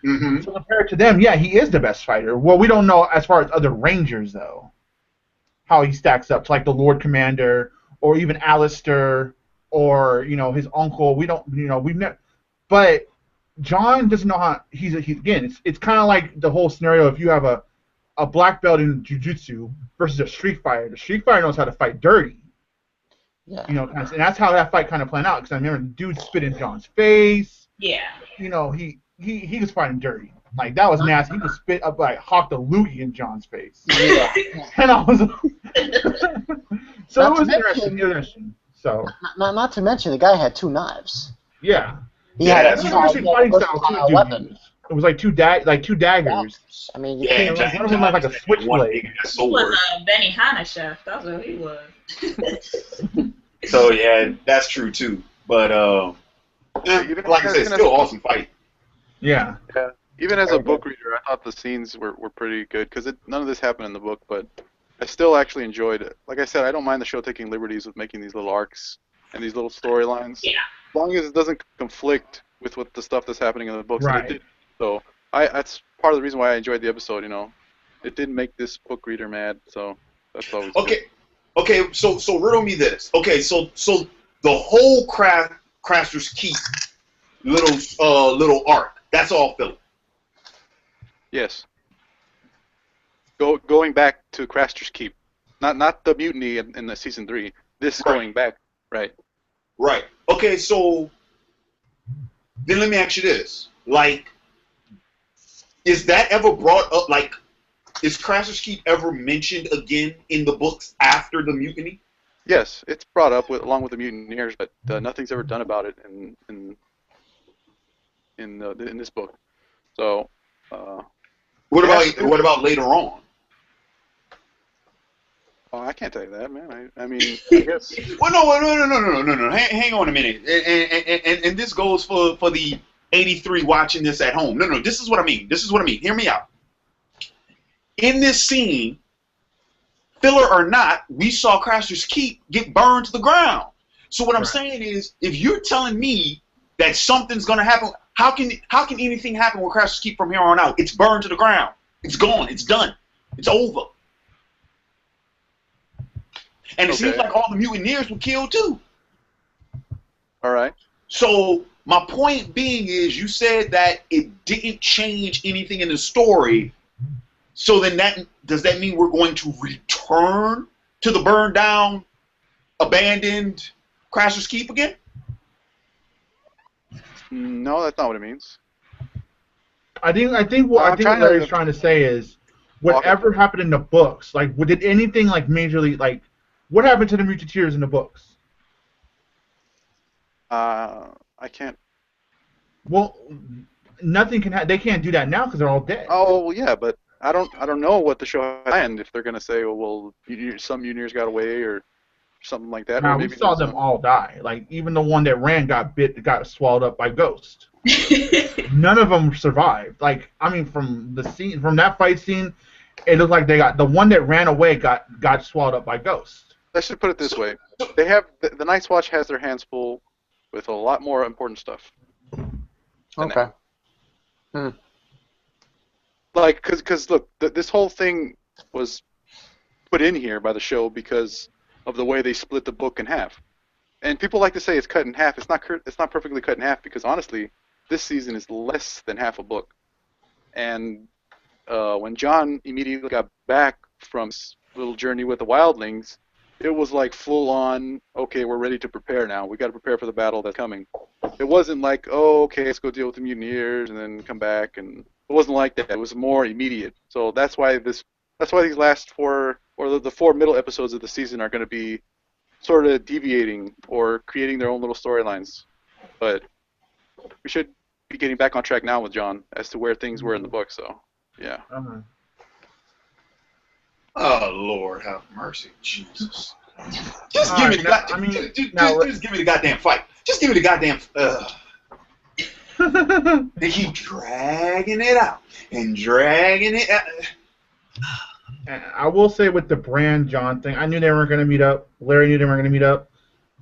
Mm-hmm. So compared to them, yeah, he is the best fighter. Well, we don't know as far as other Rangers though, how he stacks up to like the Lord Commander or even Alistair or his uncle. We don't, we've never. But Jon doesn't know how again. It's kind of like the whole scenario. If you have a black belt in jiu-jitsu versus a street fighter, the street fighter knows how to fight dirty. Yeah. And that's how that fight kind of played out. Because I remember the dude spit in Jon's face. Yeah. He was fighting dirty. Like, that was nasty. He just spit up, like, hawked a loogie in Jon's face. Yeah. And I was so it was interesting. So not to mention, the guy had two knives. Yeah. He had a interesting fighting style too, weapon. It was like two daggers. I mean, one of them had like a switchblade. He was Benny Hanna chef. That's what he was. So yeah, that's true too. But like I said, still awesome fight. Yeah. Yeah. Even as a book reader, I thought the scenes were pretty good because none of this happened in the book, but I still actually enjoyed it. Like I said, I don't mind the show taking liberties with making these little arcs and these little storylines. Yeah. As long as it doesn't conflict with what the stuff that's happening in the books. Right. So That's part of the reason why I enjoyed the episode. You know, it didn't make this book reader mad, so that's always good. Okay. So riddle me this. Okay, so the whole Craster's Keep little arc. That's all filler. Yes. Going back to Craster's Keep, not the mutiny in the season 3. This going back, right? Right. Okay. So then let me ask you this: like, is that ever brought up? Like, is Craster's Keep ever mentioned again in the books after the mutiny? Yes, it's brought up along with the mutineers, but nothing's ever done about it in this book. So. What about later on? Oh, I can't tell you that, man. I mean, I guess. Well, no. Hang on a minute. And this goes for the 83 watching this at home. No. This is what I mean. Hear me out. In this scene, filler or not, we saw Craster's Keep get burned to the ground. So what I'm saying is, if you're telling me that something's gonna happen, how can anything happen with Craster's Keep from here on out? It's burned to the ground. It's gone. It's done. It's over. And it seems like all the mutineers were killed too. All right. So my point being is, you said that it didn't change anything in the story. So then does that mean we're going to return to the burned down, abandoned Craster's Keep again? No, that's not what it means. I think what Larry's trying to say is, whatever happened in the books, like, did anything like majorly, like, what happened to the Musketeers in the books? I can't. Well, nothing can. They can't do that now because they're all dead. Oh yeah, but I don't know what the show planned. If they're gonna say, oh, well, some mutineers got away or something like that. Now, we saw them all die. Like, even the one that ran got swallowed up by Ghost. None of them survived. Like, I mean, from that fight scene, it looked like the one that ran away got swallowed up by Ghost. Let's just put it this way: they have the Night's Watch has their hands full with a lot more important stuff. Okay. Like, cause look, this whole thing was put in here by the show because of the way they split the book in half. And people like to say it's cut in half. It's not perfectly cut in half because honestly, this season is less than half a book. And when Jon immediately got back from his little journey with the wildlings, it was like full on, okay, we're ready to prepare now. We got to prepare for the battle that's coming. It wasn't like, oh, okay, let's go deal with the mutineers and then come back. And it wasn't like that. It was more immediate. So that's why these last 4 or the 4 middle episodes of the season are going to be sort of deviating or creating their own little storylines. But we should be getting back on track now with Jon as to where things were in the book. So yeah. Oh Lord, have mercy, Jesus! Just give me just give me the goddamn fight. Just give me the goddamn. They keep dragging it out and dragging it out. And I will say with the Bran Jon thing, I knew they weren't going to meet up. Larry knew they weren't going to meet up.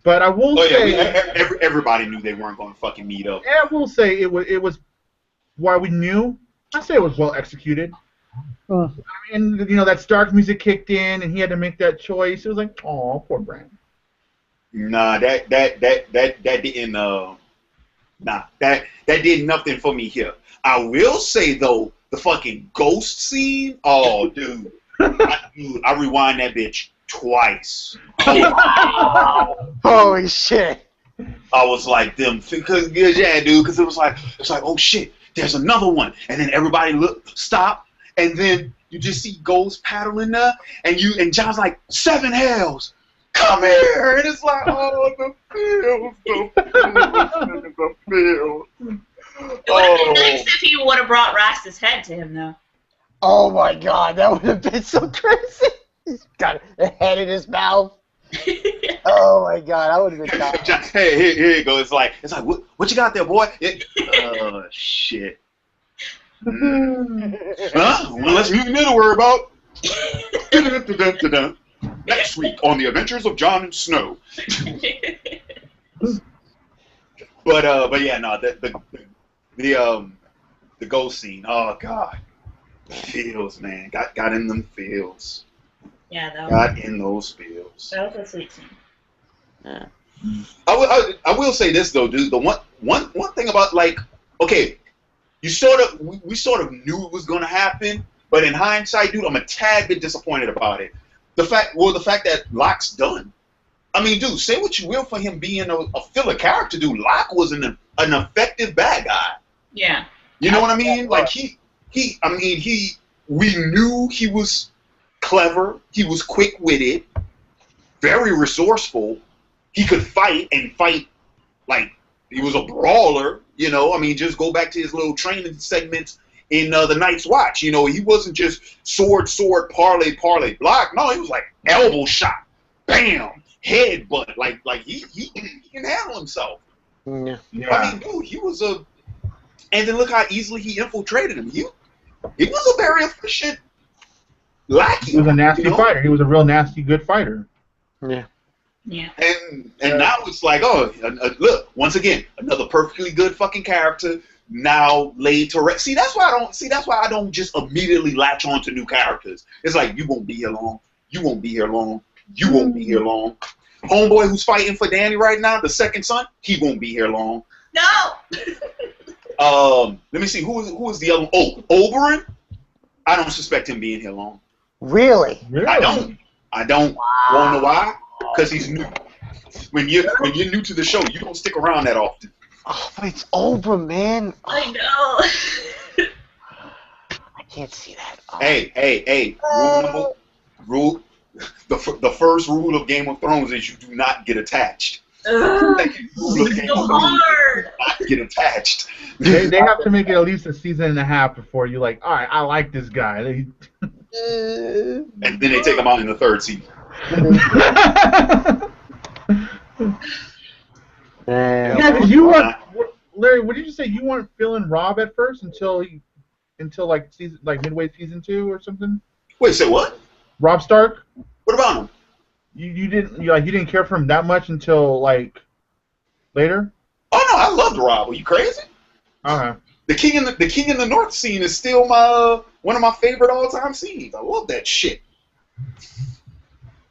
But I will say, everybody knew they weren't going to fucking meet up. I will say it was why we knew. I say it was well executed. I mean, that Stark music kicked in, and he had to make that choice. It was like, oh, poor Bran. Nah, that didn't. That did nothing for me here. I will say though, the fucking ghost scene. Oh, dude, I rewind that bitch twice. Holy shit! I was like, because it was like, oh shit, there's another one, and then everybody stop, and then you just see Ghost paddling there, and Jon's like, 7 hells, come here, and it's like, oh, the feels. It would have been nice if he would have brought Rastus' head to him, though. Oh my god, that would have been so crazy. He's got a head in his mouth. Oh my god, I would have been tired. Hey, here you go. It's like, what you got there, boy? Oh shit. Well, let's mutiny to worry about. Next week on the Adventures of Jon and Snow. But yeah, no, The ghost scene. Oh God. Feels, man. Got in them feels. Yeah, Got in those feels. that was a sweet scene. Yeah. I will say this though, dude. The one thing about, like, okay, we sort of knew it was gonna happen, but in hindsight, dude, I'm a tad bit disappointed about it. The fact that Locke's done. I mean, dude, say what you will for him being a filler character, dude. Locke was an effective bad guy. Yeah. You know what I mean? Like we knew he was clever. He was quick-witted, very resourceful. He could fight like he was a brawler. You know, I mean, just go back to his little training segments in the Night's Watch. You know, he wasn't just sword, parlay, block. No, he was like elbow shot, bam, headbutt. Like he can handle himself. Yeah. I mean, dude, he was a. And then look how easily he infiltrated him. He was a very efficient lackey. He was a nasty fighter. He was a real nasty, good fighter. Yeah. Yeah. And now it's like, oh, look, once again, another perfectly good fucking character now laid to rest. See, that's why I don't just immediately latch on to new characters. It's like, you won't be here long. You won't be here long. You won't be here long. Homeboy who's fighting for Dany right now, the second son, he won't be here long. No. Let me see, who is the other one? Oh, Oberyn? I don't suspect him being here long. Really? I don't. Wow. Want to know why? Because he's new. When you're new to the show, you don't stick around that often. Oh, but it's over, man. I know. I can't see that. Oh. Hey. The first rule of Game of Thrones is you do not get attached. It's so hard. Not get attached. They have to make it at least a season and a half before you're like, all right, I like this guy. And then they take him out in the third season. Yeah, you weren't, Larry. What did you say? You weren't feeling Rob at first until midway season 2 or something. Wait, say what? Rob Stark. What about him? You didn't care for him that much until like later. Oh no, I loved Rob. Are you crazy? Okay. The King in the North scene is still one of my favorite all-time scenes. I love that shit.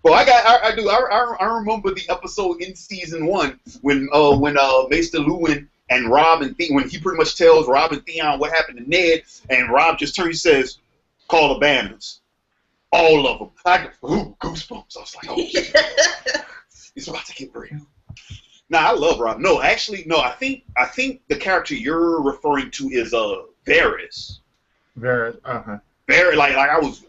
Well, I remember the episode in season 1 when Maester Luwin and Rob and when he pretty much tells Rob and Theon what happened to Ned, and Rob just turns, he says, "Call the banners." All of them. Goosebumps. I was like, oh shit. It's about to get real. Nah, I love Rob. No, actually, no. I think the character you're referring to is Varys. Varys. Uh-huh. Varys,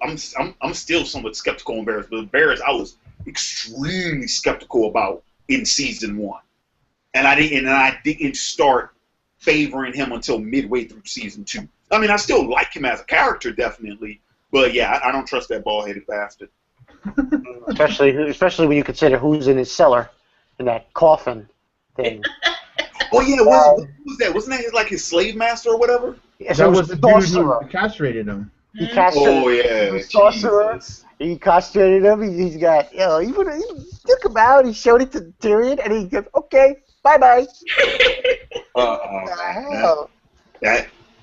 I'm still somewhat skeptical on Varys, but Varys I was extremely skeptical about in season 1, and I didn't start favoring him until midway through season 2. I mean, I still like him as a character, definitely. But yeah, I don't trust that bald-headed bastard. especially when you consider who's in his cellar, in that coffin thing. Oh yeah, what was that? Wasn't that like his slave master or whatever? Yeah, That was the dude sorcerer. who castrated him. He castrated. Oh yeah, The sorcerer. Jesus. He castrated him. He's got, he took him out. He showed it to Tyrion, and he goes, "Okay, bye."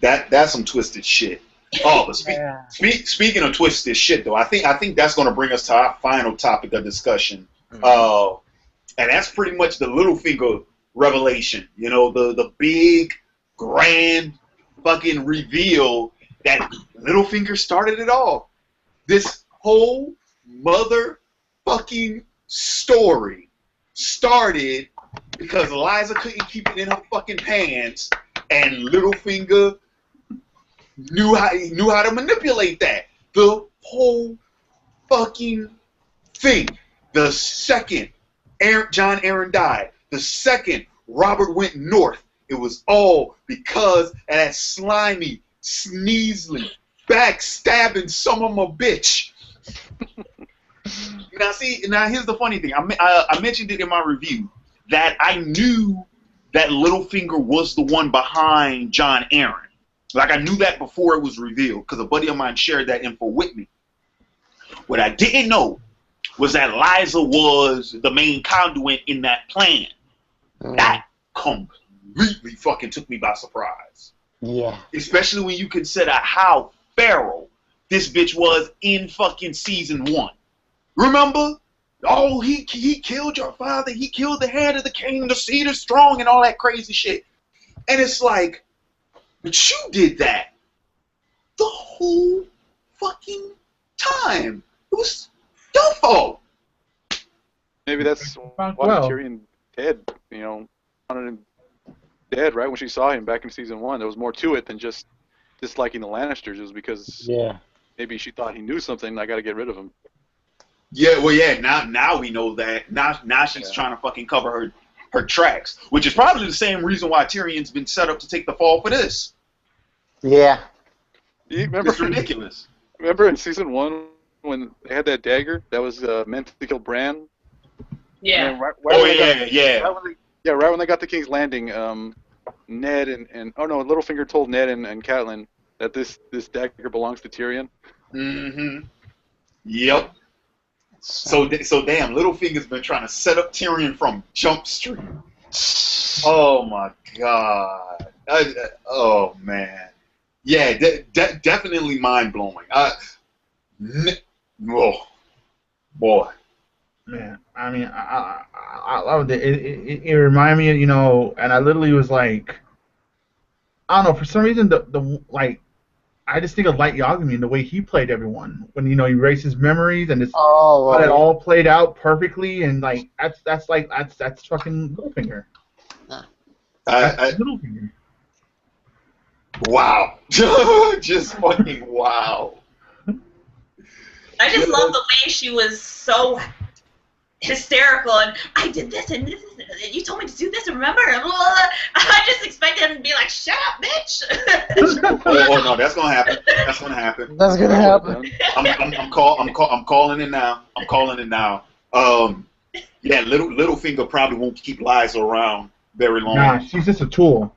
That's some twisted shit. Oh, but speaking of twisted shit, though, I think that's going to bring us to our final topic of discussion, and that's pretty much the Littlefinger revelation. You know, the big, grand, fucking reveal that Littlefinger started it all. This whole motherfucking story started because Eliza couldn't keep it in her fucking pants, and Littlefinger knew how to manipulate that. The whole fucking thing. The second John Aaron died, the second Robert went north, it was all because of that slimy, sneezely, backstabbing son of a bitch. Now here's the funny thing. I mentioned it in my review that I knew that Littlefinger was the one behind John Aaron. Like, I knew that before it was revealed because a buddy of mine shared that info with me. What I didn't know was that Liza was the main conduit in that plan. That completely fucking took me by surprise. Yeah. Especially when you consider how feral this bitch was in fucking season 1. Remember? Oh, he killed your father. He killed the head of the king. The seed is strong and all that crazy shit. And it's like, but you did that the whole fucking time. It was your fault. Maybe that's why Well. Tyrion dead. You know, wanted him dead right when she saw him back in season 1. There was more to it than just disliking the Lannisters. It was because maybe she thought he knew something. I got to get rid of him. Yeah, well, yeah. Now we know that. Now she's trying to fucking cover her tracks, which is probably the same reason why Tyrion's been set up to take the fall for this. Yeah. Remember, It's ridiculous. Remember in season 1 when they had that dagger that was meant to kill Bran? Yeah. Right when they got to King's Landing, Ned and Littlefinger told Ned and Catelyn that this dagger belongs to Tyrion. Mm-hmm. Yep. So damn, Littlefinger's been trying to set up Tyrion from Jump Street. Oh my god. Oh man. Yeah, definitely mind blowing. Oh boy. Man, I mean, I loved it. It reminded me, you know, and I literally was like, I don't know, for some reason the like, I just think of Light Yagami and the way he played everyone when he erases memories and it's how it all played out perfectly and like that's fucking Littlefinger. That's Littlefinger. Wow. Just fucking wow. I just love the way she was so hysterical and I did this and this and you told me to do this and remember and blah, blah, blah. I just expected him to be like, shut up, bitch. Oh no, that's gonna happen. That's gonna happen. That's gonna happen. I'm calling it now. I'm calling it now. Yeah, Littlefinger probably won't keep Liza around very long. Nah, she's just a tool.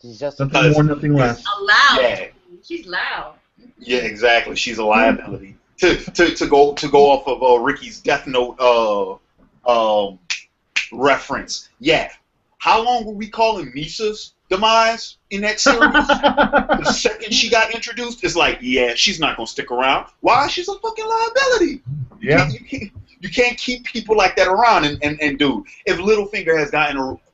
She's just nothing more, nothing less. Loud. Yeah. She's loud. Yeah, exactly. She's a liability. To go off of Ricky's Death Note reference. Yeah. How long were we calling Misa's demise in that series? The second she got introduced, it's like, yeah, she's not gonna stick around. Why? She's a fucking liability. Yeah. You can't keep people like that around. And dude, if Littlefinger has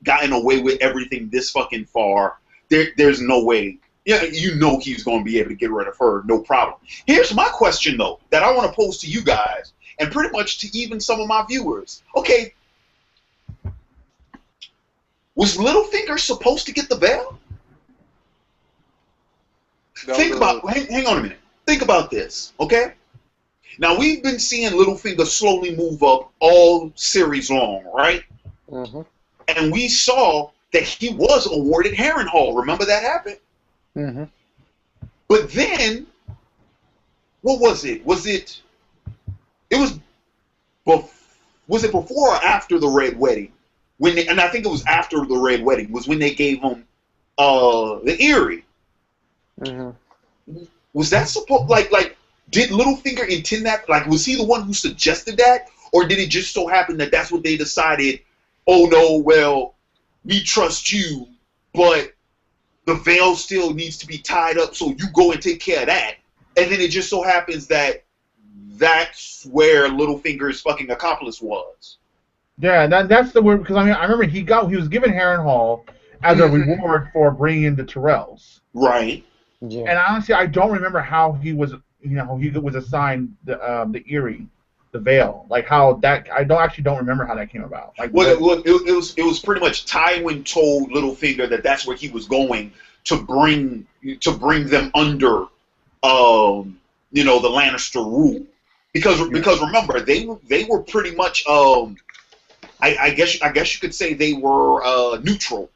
gotten away with everything this fucking far, there's no way. Yeah, you know he's going to be able to get rid of her, no problem. Here's my question, though, that I want to pose to you guys, and pretty much to even some of my viewers. Okay, was Littlefinger supposed to get the veil? Hang on a minute. Think about this, okay? Now, we've been seeing Littlefinger slowly move up all series long, right? Mm-hmm. And we saw that he was awarded Harrenhal. Remember that happened? Mm-hmm. But then, what was it? Was it before or after the Red Wedding? And I think it was after the Red Wedding was when they gave him the Eyrie. Mm-hmm. Was that supposed like did Littlefinger intend that? Like, was he the one who suggested that, or did it just so happen that that's what they decided? Oh no, well, we trust you, but the veil still needs to be tied up, so you go and take care of that. And then it just so happens that that's where Littlefinger's fucking accomplice was. Yeah, that's the word, because I mean, I remember he was given Harrenhal as a reward for bringing in the Tyrells. Right. Yeah. And honestly, I don't remember how he was assigned the Eyrie, the veil, like how that. I don't remember how that came about. Like, well, it was pretty much Tywin told Littlefinger that's where he was going to bring them under, the Lannister rule, because remember they were pretty much I guess you could say they were neutral,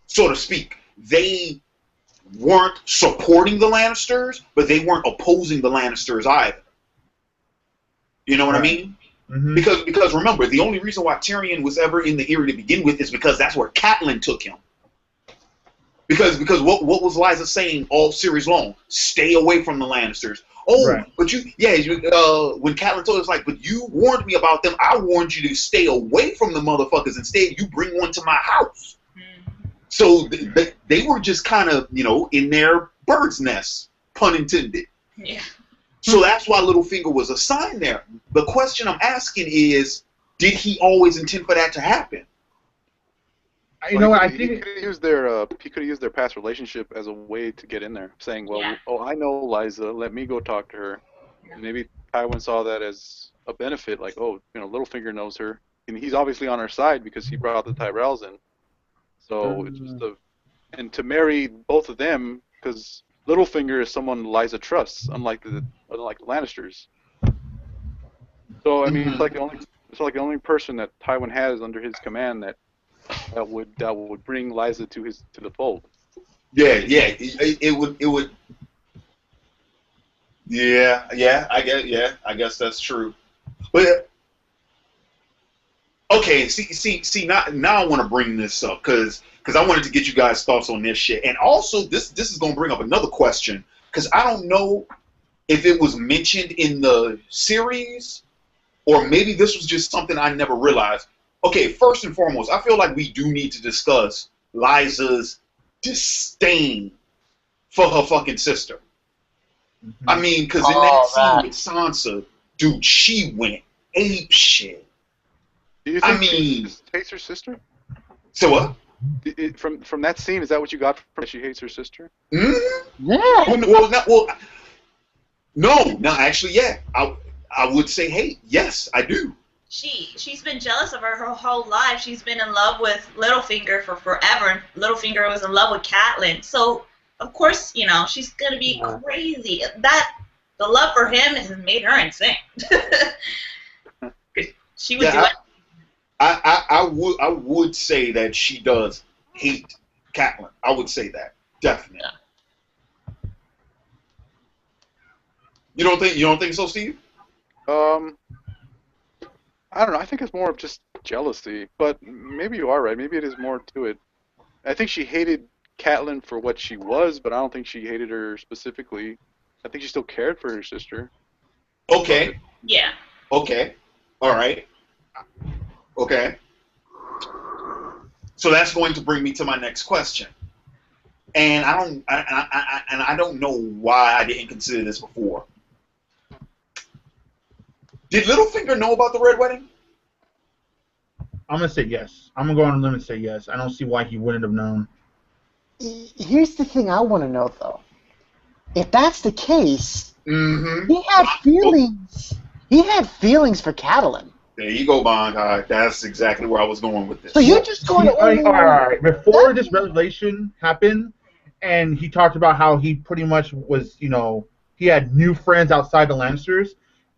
so to speak. They weren't supporting the Lannisters, but they weren't opposing the Lannisters either. You know what I mean? Mm-hmm. Because remember, the only reason why Tyrion was ever in the Eyrie to begin with is because that's where Catelyn took him. Because what was Lysa saying all series long? Stay away from the Lannisters. Oh, right. But when Catelyn told us, like, but you warned me about them. I warned you to stay away from the motherfuckers. Instead, you bring one to my house. So they were just kind of, in their bird's nest, pun intended. Yeah. So that's why Littlefinger was assigned there. The question I'm asking is, did he always intend for that to happen? You know what? I He think could have used their past relationship as a way to get in there, saying, "Well, Yeah. I know Liza. Let me go talk to her." And maybe Tywin saw that as a benefit, like, "Oh, Littlefinger knows her, and he's obviously on her side because he brought the Tyrells in." So it's just and to marry both of them, because Littlefinger is someone Liza trusts, unlike the Lannisters. So I mean, it's like the only person that Tywin has under his command that would bring Liza to the fold. Yeah, it would. Yeah, I guess that's true. But okay, see, now I want to bring this up because I wanted to get you guys' thoughts on this shit, and also this is gonna bring up another question because I don't know if it was mentioned in the series or maybe this was just something I never realized. Okay, first and foremost, I feel like we do need to discuss Liza's disdain for her fucking sister. Mm-hmm. I mean, because in that scene with Sansa, dude, she went ape shit. Do you think she hates her sister? So what? From that scene, is that what you got from she hates her sister? Mm-hmm. Yeah. No, actually, yeah. I would say hate. Yes, I do. She's been jealous of her whole life. She's been in love with Littlefinger for forever, and Littlefinger was in love with Catelyn. So of course, she's gonna be crazy. The love for him has made her insane. She would do it. I would say that she does hate Catelyn. I would say that definitely. Yeah. You don't think so, Steve? I don't know. I think it's more of just jealousy, but maybe you are right. Maybe it is more to it. I think she hated Catelyn for what she was, but I don't think she hated her specifically. I think she still cared for her sister. Okay. Yeah. Okay. All right. Okay. So that's going to bring me to my next question. And I don't know why I didn't consider this before. Did Littlefinger know about the Red Wedding? I'm gonna say yes. I'm gonna go on a limb and say yes. I don't see why he wouldn't have known. Here's the thing I want to know, though. If that's the case, Mm-hmm. he had feelings. He had feelings for Catelyn. There you go, Bond. That's exactly where I was going with this. So you're just going to... All right. Before this revelation happened, and he talked about how he pretty much was, he had new friends outside the Lannisters,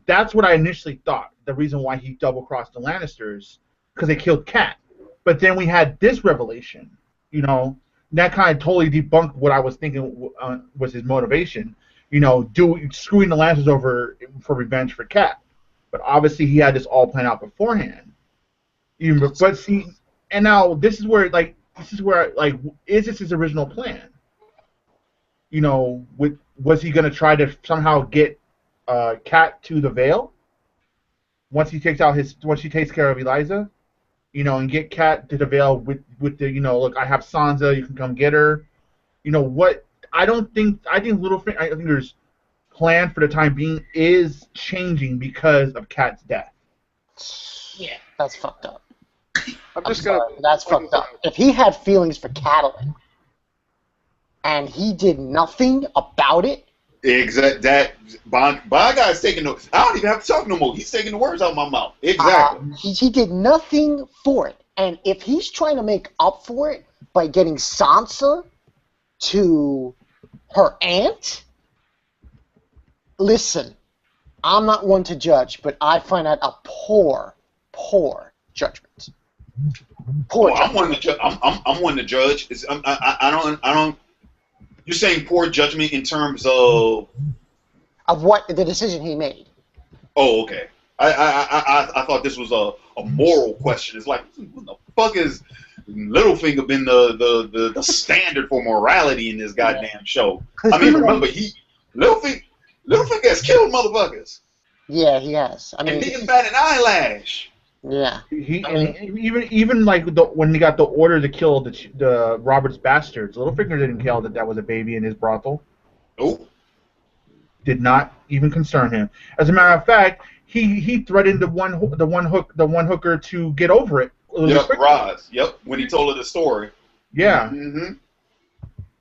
that's what I initially thought. The reason why he double-crossed the Lannisters, because they killed Cat. But then we had this revelation, that kind of totally debunked what I was thinking was his motivation. Screwing the Lannisters over for revenge for Cat. But obviously he had this all planned out beforehand. But see, and now this is where is this his original plan? Was he gonna try to somehow get Cat to the Vale once she takes care of Eliza, and get Cat to the Vale with the look, I have Sansa, you can come get her. What I think Littlefinger's plan for the time being is changing because of Cat's death. Yeah. That's fucked up. That's fucked up. If he had feelings for Catelyn and he did nothing about it. Exactly. That Bond guy's taking no. I don't even have to talk no more. He's taking the words out of my mouth. Exactly. He did nothing for it, and if he's trying to make up for it by getting Sansa to her aunt, listen, I'm not one to judge, but I find that a poor judgment. I'm one to judge. I'm one to judge. I don't. You're saying poor judgment in terms of what the decision he made. Oh, okay. I thought this was a moral question. It's like, what the fuck is Littlefinger been the standard for morality in this goddamn show? I mean, remember Littlefinger has killed motherfuckers. Yeah, he has. And didn't bat an eyelash. Yeah. Even like when he got the order to kill the Robert's bastards, Littlefinger didn't care that was a baby in his brothel. Nope. Did not even concern him. As a matter of fact, he threatened the one hooker to get over it. Yep, Roz. Yep, when he told her the story. Yeah. Mm-hmm.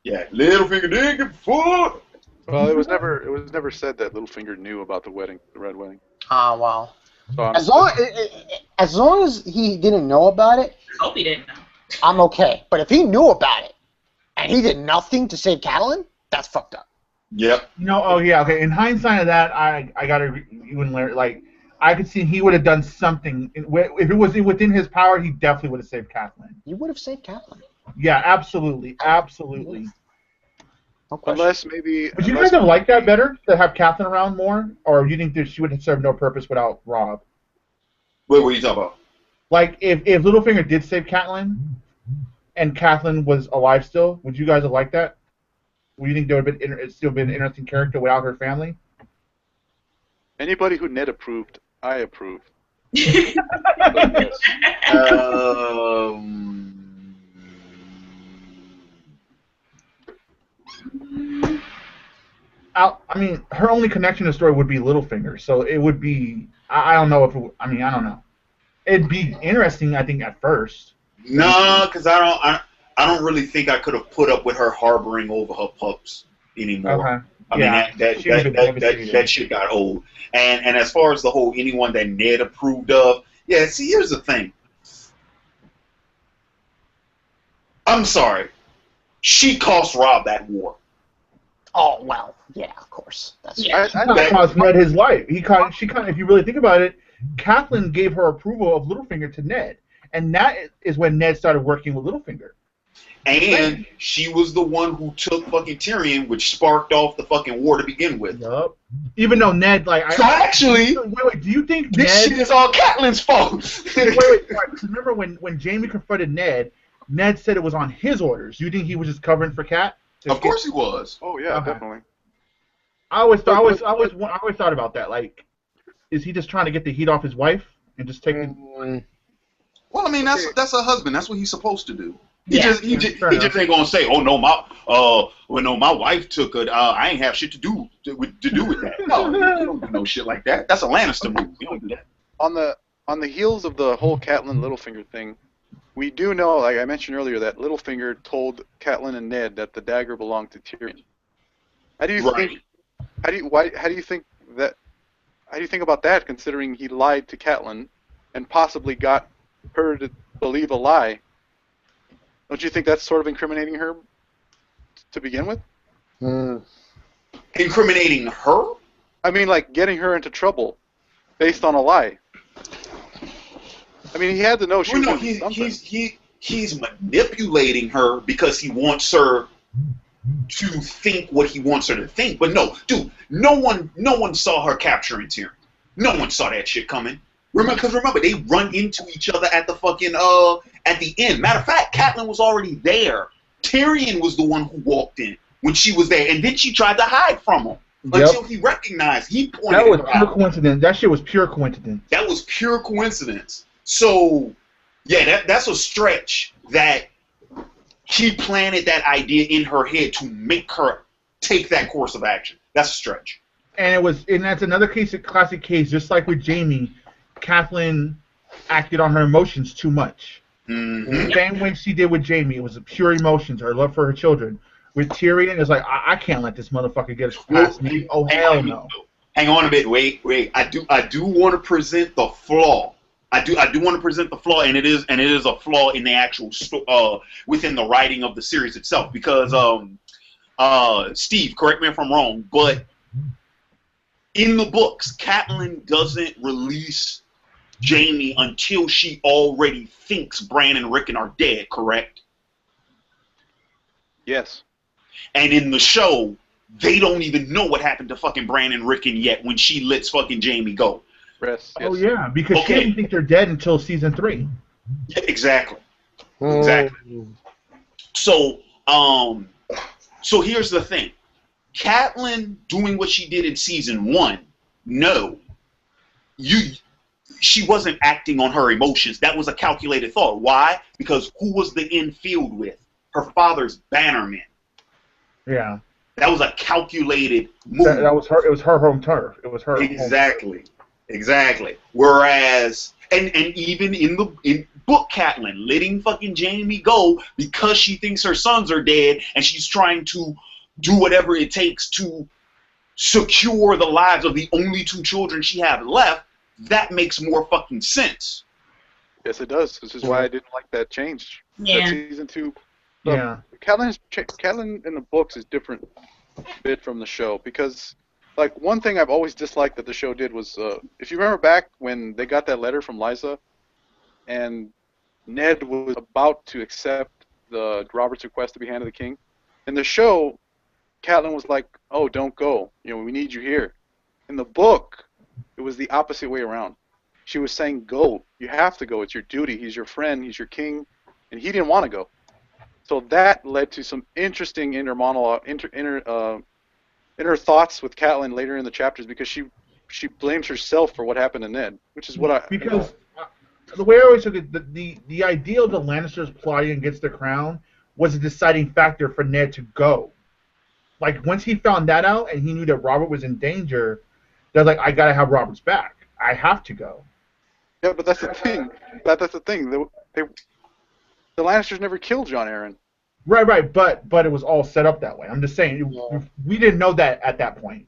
Yeah, Littlefinger didn't give a fuck. Well, it was never said that Littlefinger knew about the wedding, the Red Wedding. Ah, well. So As long as he didn't know about it, I hope he didn't know. I'm okay. But if he knew about it and he did nothing to save Catelyn, that's fucked up. Yep. No, oh yeah, okay. In hindsight of that, I gotta even learn. Like, I could see he would have done something if it was within his power. He definitely would have saved Catelyn. You would have saved Catelyn. Yeah, absolutely. No question. unless maybe. Would you guys have liked that better to have Catelyn around more, or do you think that she would have served no purpose without Robb? Wait, what are you talking about? Like, if Littlefinger did save Catelyn, and Catelyn was alive still, would you guys have liked that? Would you think there would have been still been an interesting character without her family? Anybody who Ned approved, I approved. I mean, her only connection to the story would be Littlefinger, so it would be. I don't know if. I don't know. It'd be interesting, I think, at first. No, because I don't really think I could have put up with her harboring over her pups anymore. Okay. I mean, that shit got old. And as far as the whole anyone that Ned approved of, yeah, see, here's the thing. I'm sorry. She cost Robb that war. Oh, well, yeah, of course. That's That cost Ned his life. If you really think about it, Catelyn gave her approval of Littlefinger to Ned. And that is when Ned started working with Littlefinger. And she was the one who took fucking Tyrion, which sparked off the fucking war to begin with. Yup. Even though Ned, like... So actually, wait, do you think this shit is all Catelyn's fault? wait. Remember when Jaime confronted Ned, Ned said it was on his orders. You think he was just covering for Cat? Of course he was. Oh yeah, definitely. I always thought about that. Like, is he just trying to get the heat off his wife and just take it? Well, I mean, that's a husband. That's what he's supposed to do. He Yeah, just ain't gonna say, "Oh no, my wife took it. I ain't have shit to do with that." No, you don't do no shit like that. That's a Lannister move. You don't do that. On the heels of the whole Catelyn Littlefinger thing, we do know, like I mentioned earlier, that Littlefinger told Catelyn and Ned that the dagger belonged to Tyrion. How do you think? How do you think that? How do you think about that? Considering he lied to Catelyn and possibly got her to believe a lie. Don't you think that's sort of incriminating her to begin with? Incriminating her? I mean, like getting her into trouble based on a lie. I mean, he had to know she was doing something. He's manipulating her because he wants her to think what he wants her to think. But no, dude, no one saw her capturing Tyrion. No one saw that shit coming. Remember, they run into each other at the fucking at the end. Matter of fact, Catelyn was already there. Tyrion was the one who walked in when she was there, and then she tried to hide from him until he recognized. He pointed. That was pure coincidence. That shit was pure coincidence. That was pure coincidence. So, yeah, that's a stretch that he planted that idea in her head to make her take that course of action. That's a stretch. And that's another classic case, just like with Jaime. Catelyn acted on her emotions too much. Mm-hmm. Same way she did with Jaime. It was pure emotions, her love for her children. With Tyrion, it's like, I can't let this motherfucker get past me. Oh, hell no. Hang on a bit. Wait. I do want to present the flaw. I do want to present the flaw, and it is a flaw in the actual within the writing of the series itself. Because Steve, correct me if I'm wrong, but in the books, Catelyn doesn't release Jaime until she already thinks Bran and Rickon are dead, correct? Yes. And in the show, they don't even know what happened to fucking Bran and Rickon yet when she lets fucking Jaime go. Yes. Oh yeah, because she didn't think they're dead until season 3. Yeah, exactly. So, so here's the thing. Catelyn doing what she did in season 1, no. she wasn't acting on her emotions. That was a calculated thought. Why? Because who was the infield with? Her father's bannermen. Yeah. That was a calculated move. That was her. It was her home turf. It was her. Exactly. Exactly. Whereas, and even in book Catelyn letting fucking Jaime go because she thinks her sons are dead and she's trying to do whatever it takes to secure the lives of the only 2 children she has left, that makes more fucking sense. Yes, it does. This is why I didn't like that change. Yeah. That season 2. Yeah. Catelyn in the books is different bit from the show because, like, one thing I've always disliked that the show did was, if you remember back when they got that letter from Lysa, and Ned was about to accept Robert's request to be Hand of the King, in the show, Catelyn was like, "Oh, don't go. You know, we need you here." In the book, it was the opposite way around. She was saying, "Go. You have to go. It's your duty. He's your friend. He's your king," and he didn't want to go. So that led to some interesting inner monologue, inner thoughts with Catelyn later in the chapters because she blames herself for what happened to Ned, which is what because the way I always took it, the idea of the Lannisters plotting against the crown was a deciding factor for Ned to go. Like once he found that out and he knew that Robert was in danger, they're like, I gotta have Robert's back. I have to go. Yeah, but that's the thing. That's the thing. The Lannisters never killed Jon Arryn. Right, but it was all set up that way. I'm just saying, we didn't know that at that point.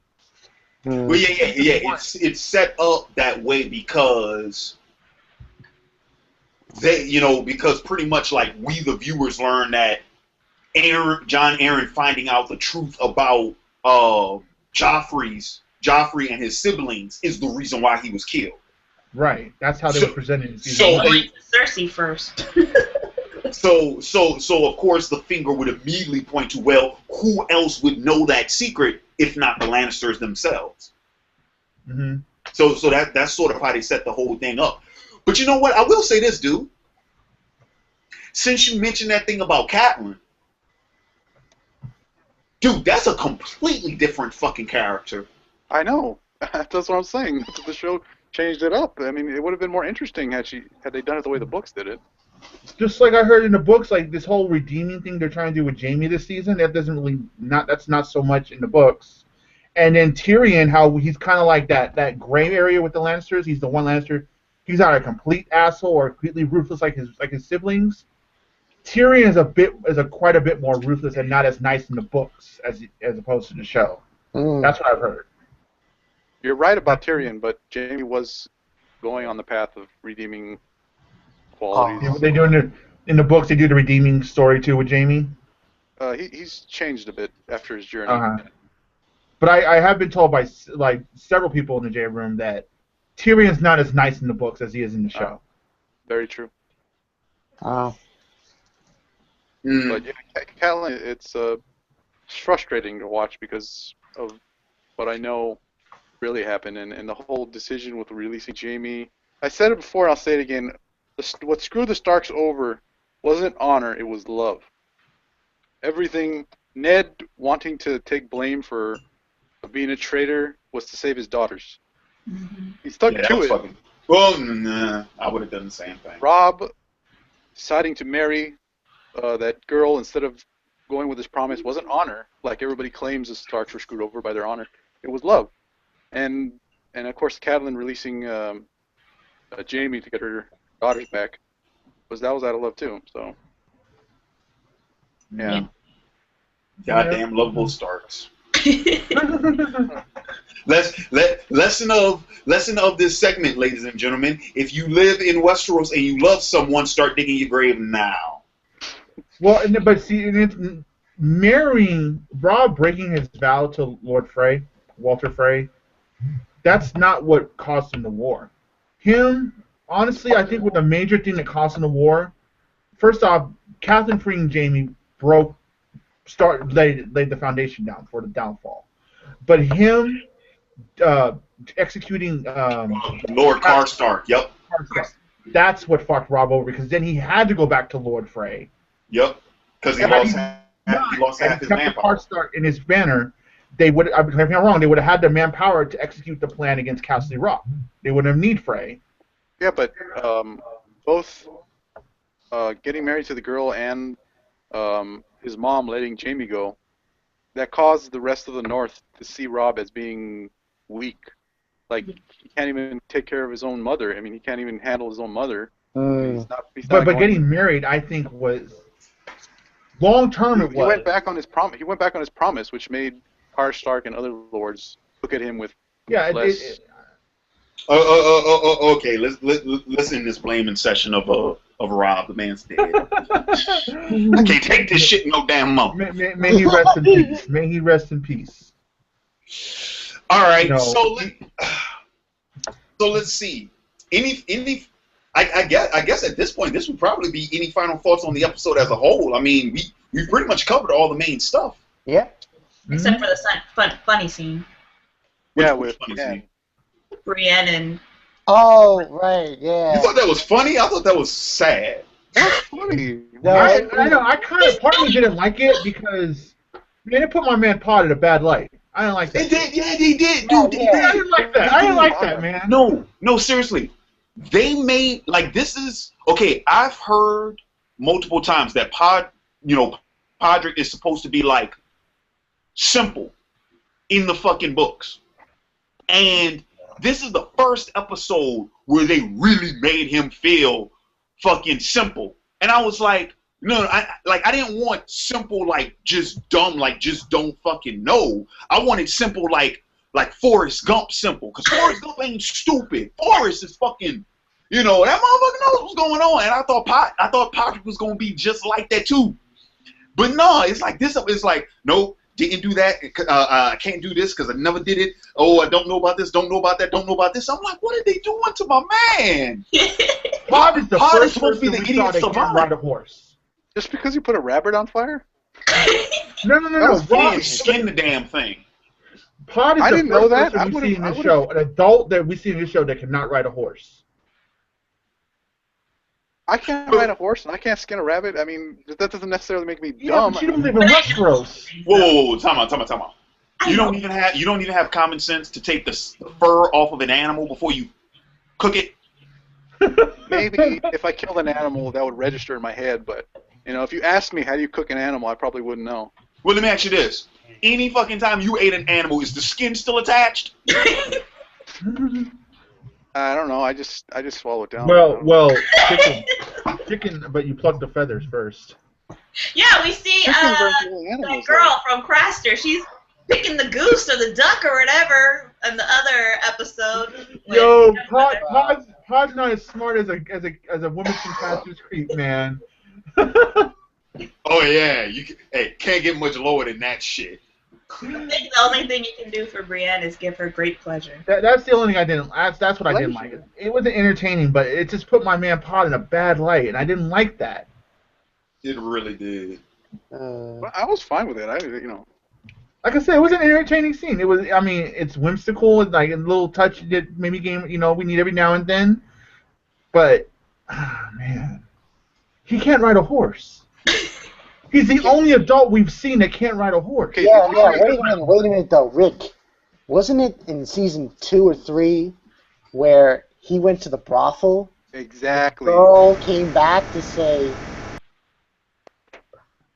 Well, yeah. It's set up that way because because pretty much like we the viewers learn that Jon Arryn finding out the truth about Joffrey and his siblings is the reason why he was killed. Right. That's how they were presented in season They 1. went to Cersei first. So of course the finger would immediately point to, well, who else would know that secret if not the Lannisters themselves? Mm-hmm. So that's sort of how they set the whole thing up. But you know what? I will say this, dude. Since you mentioned that thing about Catelyn, dude, that's a completely different fucking character. I know. That's what I'm saying. The show changed it up. I mean, it would have been more interesting had they done it the way the books did it. Just like I heard in the books, like this whole redeeming thing they're trying to do with Jaime this season, that's not so much in the books. And then Tyrion, how he's kind of like that gray area with the Lannisters. He's the one Lannister. He's not a complete asshole or completely ruthless like his siblings. Tyrion is quite a bit more ruthless and not as nice in the books as opposed to the show. That's what I've heard. You're right about Tyrion, but Jaime was going on the path of redeeming qualities. Yeah, what they do in the books, they do the redeeming story too with Jaime. He's changed a bit after his journey. But I have been told by like several people in the J room that Tyrion's not as nice in the books as he is in the show. Very true. Oh. But yeah, Catelyn, it's frustrating to watch because of what I know really happened and the whole decision with releasing Jaime. I said it before, I'll say it again. What screwed the Starks over wasn't honor, it was love. Everything, Ned wanting to take blame for being a traitor was to save his daughters. Mm-hmm. He stuck to it. Well, nah, I would have done the same thing. Robb deciding to marry that girl instead of going with his promise wasn't honor, like everybody claims the Starks were screwed over by their honor. It was love. And of course, Catelyn releasing Jaime to get her daughters back that was out of love too. So yeah. Goddamn lovable Starks. Lesson of this segment, ladies and gentlemen. If you live in Westeros and you love someone, start digging your grave now. Well, but see, marrying Robb, breaking his vow to Lord Frey, Walter Frey, that's not what caused him the war. Honestly, I think what the major thing that caused him the war, first off, Catelyn freeing Jaime laid the foundation down for the downfall. But him executing Lord Karstark, yep. That's what fucked Robb over, because then he had to go back to Lord Frey. Yep, because he lost half his manpower. Karstark in his banner, they would, if I'm not wrong, they would have had the manpower to execute the plan against Castle Rock. They wouldn't have need Frey. Yeah, but both getting married to the girl and his mom letting Jamie go, that caused the rest of the North to see Robb as being weak. Like, he can't even take care of his own mother. I mean, he can't even handle his own mother. He's not But going getting married, I think, was long term. He went back on his promise. He went back on his promise, which made Arya Stark and other lords look at him with less. Okay, let's end this blaming session of Robb. The man's dead. I can't take this shit no damn more. May he rest in peace. May he rest in peace. All right, so let's see. I guess at this point, this would probably be any final thoughts on the episode as a whole. I mean, we pretty much covered all the main stuff. Yeah. Except for the funny scene. With funny scene? Brienne and... Oh, right, yeah. You thought that was funny? I thought that was sad. That's funny. No, I kind of, part of me didn't like it because, man, it put my man Pod in a bad light. I didn't like that. They did, yeah, they did, dude. I didn't like that. I didn't like that, man. No, seriously. They made, like, this is, okay, I've heard multiple times that Podrick is supposed to be, like, simple in the fucking books. And this is the first episode where they really made him feel fucking simple. And I was like, no, I didn't want simple, like, just dumb, like, just don't fucking know. I wanted simple, like Forrest Gump simple. Because Forrest Gump ain't stupid. Forrest is fucking, that motherfucker knows what's going on. And I thought Podrick was going to be just like that, too. But no, it's like this. It's like, nope, didn't do that. I can't do this because I never did it. Oh, I don't know about this, don't know about that, don't know about this. I'm like, what are they doing to my man? Pod is the first supposed to be the idiot that can't ride a horse. Just because you put a rabbit on fire? No. Robb skinned the damn thing. Pod is I the didn't know first that. person we see in this show, an adult that we see in this show that cannot ride a horse. I can't ride a horse and I can't skin a rabbit. I mean, that doesn't necessarily make me dumb. But you don't live in Westeros. Whoa, time out. You don't even have common sense to take the fur off of an animal before you cook it. Maybe if I killed an animal, that would register in my head. But if you asked me how do you cook an animal, I probably wouldn't know. Well, let me ask you this: any fucking time you ate an animal, is the skin still attached? I don't know. I just swallow it down. Well, chicken, but you pluck the feathers first. Yeah, we see the girl from Craster. She's picking the goose or the duck or whatever in the other episode. Yo, Pod's not as smart as a woman from Craster's Creek, man. Oh yeah, can't get much lower than that shit. I think the only thing you can do for Brienne is give her great pleasure. That's the only thing I didn't. That's what I didn't like. It wasn't entertaining, but it just put my man Pod in a bad light, and I didn't like that. It really did. I was fine with it. Like I said, it was an entertaining scene. It was. I mean, it's whimsical. It's like a little touch that maybe we need every now and then. But, man, he can't ride a horse. He's the only adult we've seen that can't ride a horse. Yeah. Wait a minute, though, Rick. Wasn't it in season 2 or 3 where he went to the brothel? Exactly. The girl came back to say.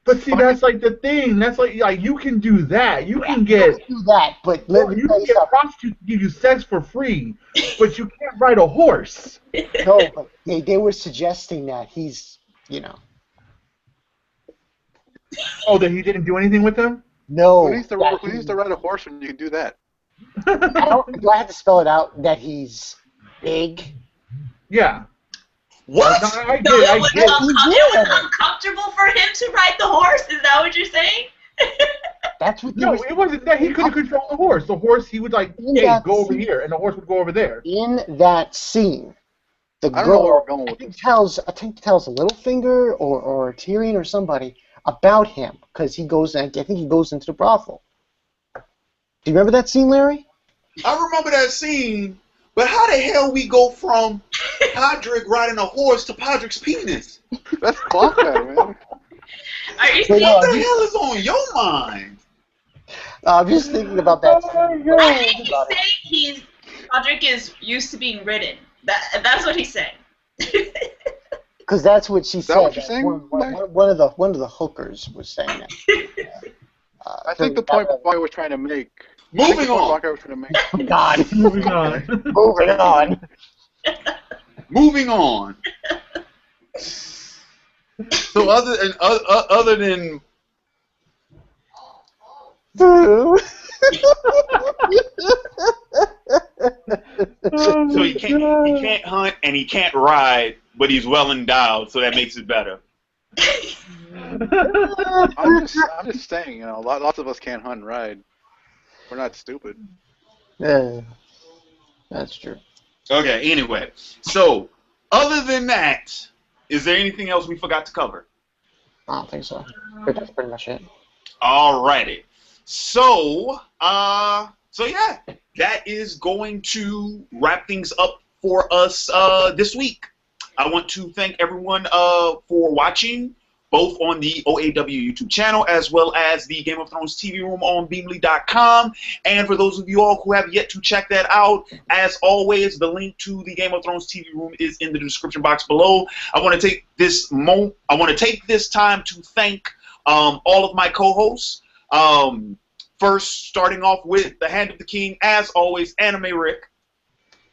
But see, that's like the thing. That's like you can do that. You can do that, but you can get prostitutes to give you sex for free, but you can't ride a horse. No, but they were suggesting that he's, Oh, that he didn't do anything with them? No. Who needs to ride a horse when you can do that? Do I have to spell it out that he's big? Yeah. What? No, I It was uncomfortable for him to ride the horse? Is that what you're saying? That's what. No, it wasn't that he couldn't control the horse. The horse, he would like, hey, go over here, and the horse would go over there. In that scene, the I don't know where girl we're going with this. tells Littlefinger or Tyrion or somebody about him because he goes. I think he goes into the brothel. Do you remember that scene, Larry? I remember that scene, but how the hell we go from Podrick riding a horse to Podrick's penis? That's clock man. Are you saying What the hell is on your mind? I'm just thinking about that. I think he's saying Podrick is used to being ridden. That's what he said. Because that's what she Is that said. what you're saying, One of the hookers was saying that. I think the point Blanca was trying to make. Moving on. Oh, God. Moving on. Moving on. Moving on. So other than so he can't hunt and he can't ride, but he's well endowed, so that makes it better. I'm just saying, lots of us can't hunt and ride. We're not stupid. Yeah, that's true. Okay, anyway. So, other than that, is there anything else we forgot to cover? I don't think so. That's pretty much it. Alrighty. So, yeah, that is going to wrap things up for us this week. I want to thank everyone for watching, both on the OAW YouTube channel as well as the Game of Thrones TV room on Beamly.com. And for those of you all who have yet to check that out, as always, the link to the Game of Thrones TV room is in the description box below. I want to take this time to thank all of my co-hosts. First, starting off with the Hand of the King, as always, animerick.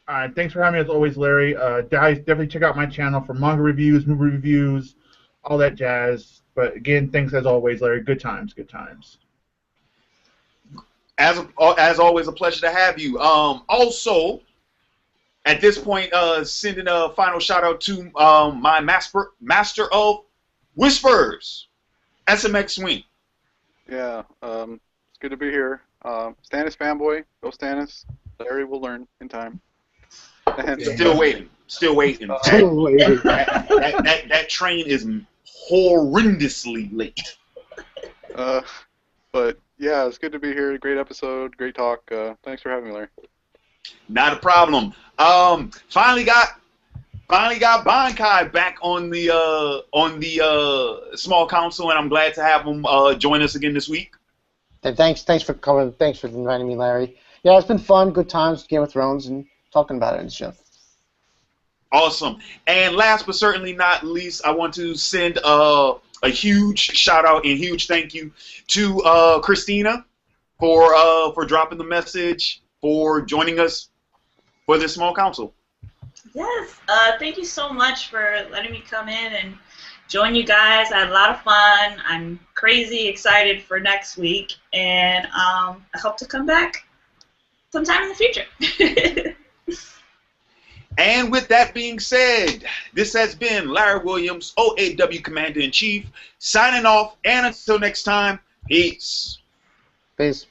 All right, thanks for having me as always, Larry. Guys, definitely check out my channel for manga reviews, movie reviews, all that jazz. But again, thanks as always, Larry. Good times, good times. As always, a pleasure to have you. Also, at this point, sending a final shout out to my master of whispers, SMX Wing. Yeah, it's good to be here. Stannis fanboy, go Stannis. Larry will learn in time. And, Still waiting. That train is horrendously late. But yeah, it's good to be here. Great episode, great talk. Thanks for having me, Larry. Not a problem. Finally got Bankai back on the small council, and I'm glad to have him join us again this week. And thanks for coming. Thanks for inviting me, Larry. Yeah, it's been fun, good times, Game of Thrones, and talking about it and stuff. Awesome. And last but certainly not least, I want to send a huge shout out and huge thank you to Krystina for dropping the message, for joining us for this small council. Yes. Thank you so much for letting me come in and join you guys. I had a lot of fun. I'm crazy excited for next week, and I hope to come back sometime in the future. And with that being said, this has been Larry Williams, OAW Commander-in-Chief, signing off, and until next time, peace. Peace.